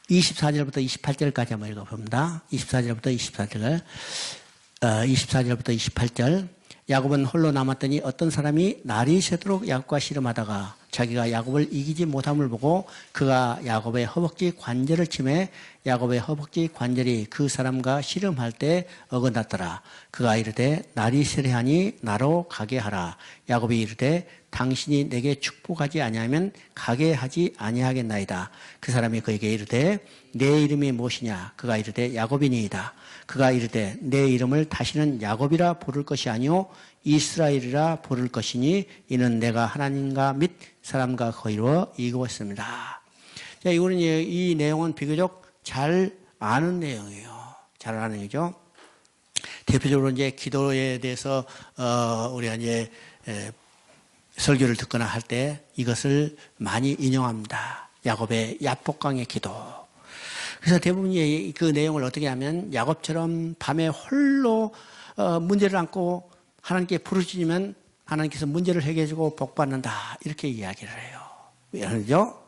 24절부터 28절까지 한번 읽어봅니다. 24절부터 28절. 야곱은 홀로 남았더니 어떤 사람이 날이 새도록 야곱과 씨름하다가 자기가 야곱을 이기지 못함을 보고 그가 야곱의 허벅지 관절을 치매 야곱의 허벅지 관절이 그 사람과 씨름할 때 어긋났더라. 그가 이르되 날이 세례하니 나로 가게 하라. 야곱이 이르되 당신이 내게 축복하지 아니하면 가게 하지 아니하겠나이다. 그 사람이 그에게 이르되 내 이름이 무엇이냐? 그가 이르되 야곱이니이다. 그가 이르되 내 이름을 다시는 야곱이라 부를 것이 아니요 이스라엘이라 부를 것이니 이는 내가 하나님과 및 사람과 거이루어 이루었습니다. 자, 이거는 이 내용은 비교적 잘 아는 내용이에요. 잘 아는 얘기죠. 대표적으로 이제 기도에 대해서 우리가 이제 설교를 듣거나 할 때 이것을 많이 인용합니다. 야곱의 야복강의 기도. 그래서 대부분 그 내용을 어떻게 하면 야곱처럼 밤에 홀로 문제를 안고 하나님께 부르짖으면 하나님께서 문제를 해결해주고 복받는다. 이렇게 이야기를 해요. 왜 그러죠?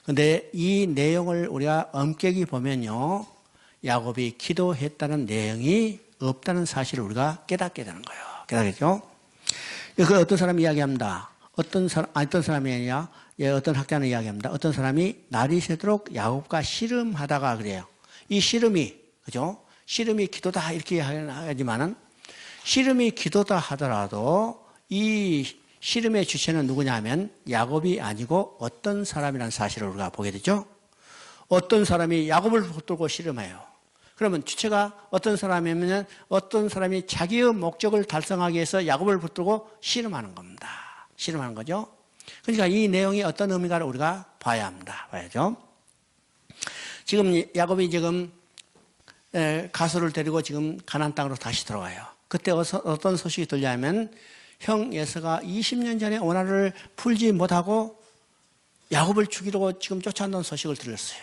그런데 이 내용을 우리가 엄격히 보면요. 야곱이 기도했다는 내용이 없다는 사실을 우리가 깨닫게 되는 거예요. 깨닫겠죠? 그 어떤 사람이 이야기합니다. 어떤 사람이 아니라 어떤 학자는 이야기합니다. 어떤 사람이 날이 새도록 야곱과 씨름하다가 그래요. 이 씨름이, 그죠? 씨름이 기도다 이렇게 하지만은 씨름이 기도다 하더라도 이 씨름의 주체는 누구냐면 야곱이 아니고 어떤 사람이라는 사실을 우리가 보게 되죠. 어떤 사람이 야곱을 붙들고 씨름해요. 그러면 주체가 어떤 사람이면 어떤 사람이 자기의 목적을 달성하기 위해서 야곱을 붙들고 씨름하는 겁니다. 씨름하는 거죠. 그러니까 이 내용이 어떤 의미가를 우리가 봐야 합니다. 봐야죠. 지금 야곱이 지금 가수를 데리고 지금 가나안 땅으로 다시 들어가요. 그때 어떤 소식이 들려면 형 에서가 20년 전에 원한을 풀지 못하고 야곱을 죽이려고 지금 쫓아온다는 소식을 들었어요.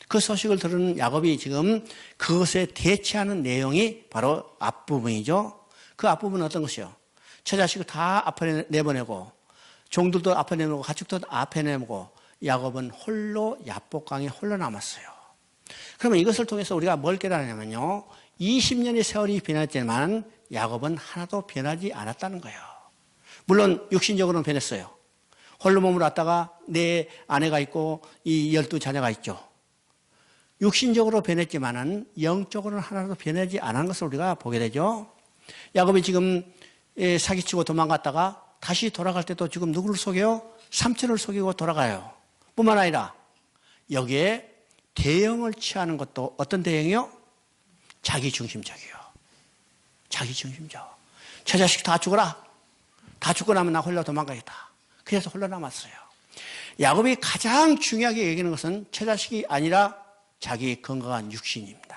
그 소식을 들은 야곱이 지금 그것에 대치하는 내용이 바로 앞부분이죠. 그 앞부분은 어떤 것이요? 처자식을 다 앞에 내보내고 종들도 앞에 내보내고 가축도 앞에 내보내고 야곱은 홀로 야복강에 홀로 남았어요. 그러면 이것을 통해서 우리가 뭘 깨달았냐면요. 20년의 세월이 변했지만 야곱은 하나도 변하지 않았다는 거예요. 물론 육신적으로는 변했어요. 홀로 몸으로 왔다가 내 아내가 있고 이 12자녀가 있죠. 육신적으로 변했지만은 영적으로는 하나도 변하지 않은 것을 우리가 보게 되죠. 야곱이 지금 사기치고 도망갔다가 다시 돌아갈 때도 지금 누구를 속여요? 삼촌을 속이고 돌아가요. 뿐만 아니라 여기에 대형을 취하는 것도 어떤 대형이요? 자기중심적이요. 자기중심적. 저 자식 다 죽어라. 다 죽고 나면 나 홀로 도망가겠다. 그래서 홀로 남았어요. 야곱이 가장 중요하게 얘기하는 것은 저 자식이 아니라 자기 건강한 육신입니다.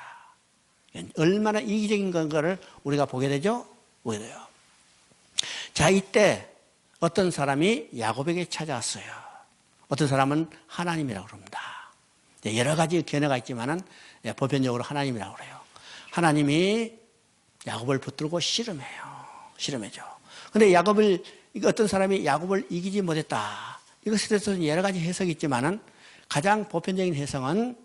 얼마나 이기적인 건가를 우리가 보게 되죠? 보게 돼요. 자, 이때 어떤 사람이 야곱에게 찾아왔어요. 어떤 사람은 하나님이라고 그럽니다. 여러 가지 견해가 있지만은 보편적으로 하나님이라고 그래요. 하나님이 야곱을 붙들고 씨름해요. 씨름해죠. 근데 야곱을, 어떤 사람이 야곱을 이기지 못했다. 이것에 대해서는 여러 가지 해석이 있지만은 가장 보편적인 해석은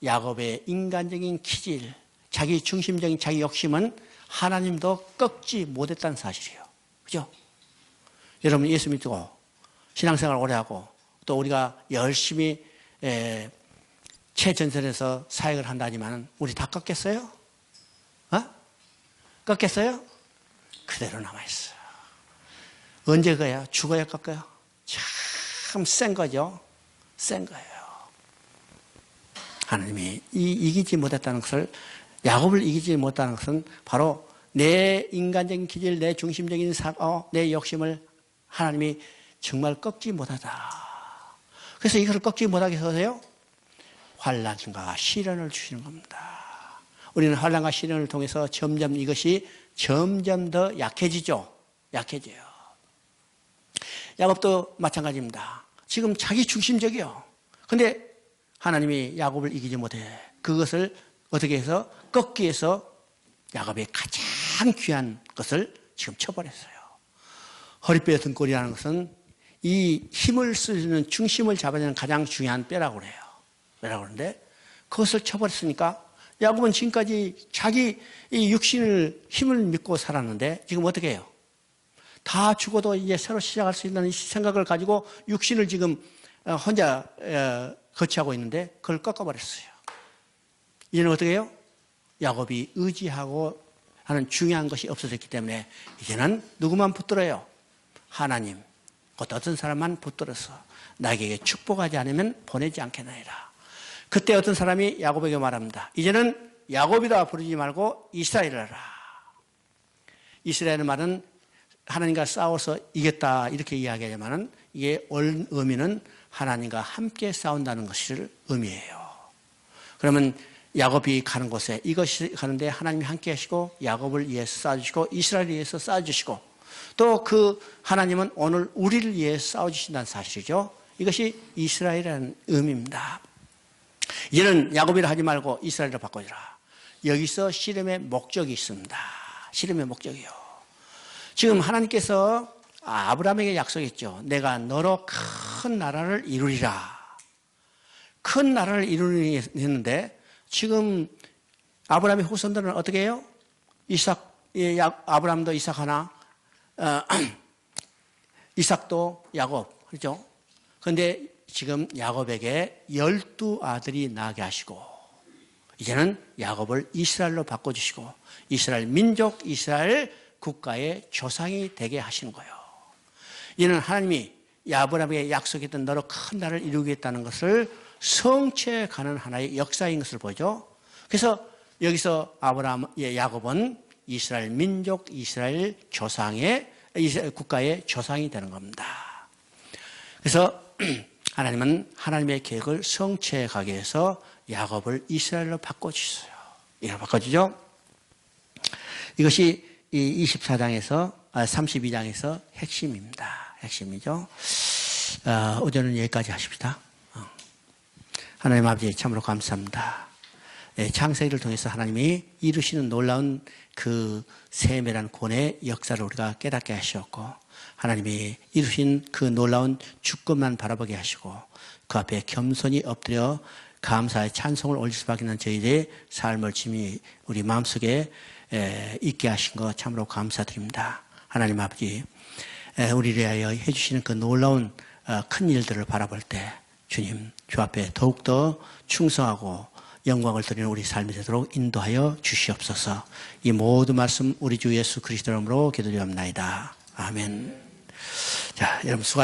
야곱의 인간적인 기질, 자기 중심적인 자기 욕심은 하나님도 꺾지 못했다는 사실이에요. 그죠? 여러분 예수 믿고 신앙생활 오래 하고 또 우리가 열심히 최전선에서 사역을 한다지만 우리 다 꺾겠어요? 꺾겠어요? 그대로 남아있어요. 언제 그래요? 죽어야 꺾어요? 참 센 거죠? 센 거예요. 하나님이 이기지 못했다는 것을, 야곱을 이기지 못했다는 것은 바로 내 인간적인 기질, 내 중심적인 내 욕심을 하나님이 정말 꺾지 못하다. 그래서 이것을 꺾지 못하게 해서요, 환난과 시련을 주시는 겁니다. 우리는 환난과 시련을 통해서 점점 이것이 점점 더 약해지죠. 약해져요. 야곱도 마찬가지입니다. 지금 자기 중심적이요. 근데 하나님이 야곱을 이기지 못해. 그것을 어떻게 해서 꺾기 위해서 야곱의 가장 귀한 것을 지금 쳐버렸어요. 허리뼈 등골이라는 것은 이 힘을 쓰는 중심을 잡아야 되는 가장 중요한 뼈라고 그래요. 뼈라고 그러는데 그것을 쳐버렸으니까 야곱은 지금까지 자기 이 육신을 힘을 믿고 살았는데 지금 어떻게 해요? 다 죽어도 이제 새로 시작할 수 있는 생각을 가지고 육신을 지금 혼자 거치하고 있는데 그걸 꺾어버렸어요. 이제는 어떻게 해요? 야곱이 의지하고 하는 중요한 것이 없어졌기 때문에 이제는 누구만 붙들어요? 하나님, 어떤 사람만 붙들어서 나에게 축복하지 않으면 보내지 않겠나이다. 그때 어떤 사람이 야곱에게 말합니다. 이제는 야곱이라 부르지 말고 이스라엘이라. 이스라엘의 말은 하나님과 싸워서 이겼다 이렇게 이야기하지만은 이게 의미는 하나님과 함께 싸운다는 것을 의미해요. 그러면 야곱이 가는 곳에 이것이 가는데 하나님이 함께 하시고 야곱을 위해서 싸워주시고 이스라엘을 위해서 싸워주시고 또 그 하나님은 오늘 우리를 위해서 싸워주신다는 사실이죠. 이것이 이스라엘이라는 의미입니다. 이제는 야곱이라 하지 말고 이스라엘로 바꿔주라. 여기서 씨름의 목적이 있습니다. 씨름의 목적이요. 지금 하나님께서 아브라함에게 약속했죠. 내가 너로 큰 나라를 이루리라. 큰 나라를 이루리 했는데 지금 아브라함의 후손들은 어떻게 해요? 아브라함도 이삭 하나, 이삭도 야곱, 그렇죠? 그런데 지금 야곱에게 12아들이 나게 하시고 이제는 야곱을 이스라엘로 바꿔주시고 이스라엘 민족, 이스라엘 국가의 조상이 되게 하시는 거예요. 이는 하나님이 아브라함에게 약속했던 너로 큰 나라를 이루겠다는 것을 성취해가는 하나의 역사인 것을 보죠. 그래서 여기서 야곱은 이스라엘 민족, 이스라엘 조상의, 이스라엘 국가의 조상이 되는 겁니다. 그래서 하나님은 하나님의 계획을 성취해가기 위해서 야곱을 이스라엘로 바꿔주셨어요. 이걸 바꿔주죠. 이것이 이 24장에서 32장에서 핵심입니다. 핵심이죠. 오전은 여기까지 하십시다. 하나님 아버지 참으로 감사합니다. 창세기를 통해서 하나님이 이루시는 놀라운 그 세밀한 구원의 역사를 우리가 깨닫게 하셨고 하나님이 이루신 그 놀라운 주권만 바라보게 하시고 그 앞에 겸손히 엎드려 감사의 찬송을 올릴 수밖에 없는 저희들의 삶을 짐이 우리 마음속에 있게 하신 것 참으로 감사드립니다. 하나님 아버지 우리를 위하여 해주시는 그 놀라운 큰 일들을 바라볼 때 주님 주 앞에 더욱더 충성하고 영광을 드리는 우리 삶이 되도록 인도하여 주시옵소서. 이 모든 말씀 우리 주 예수 그리스도 이름으로 기도드리옵나이다. 아멘. 자, 여러분 수고하셨습니다.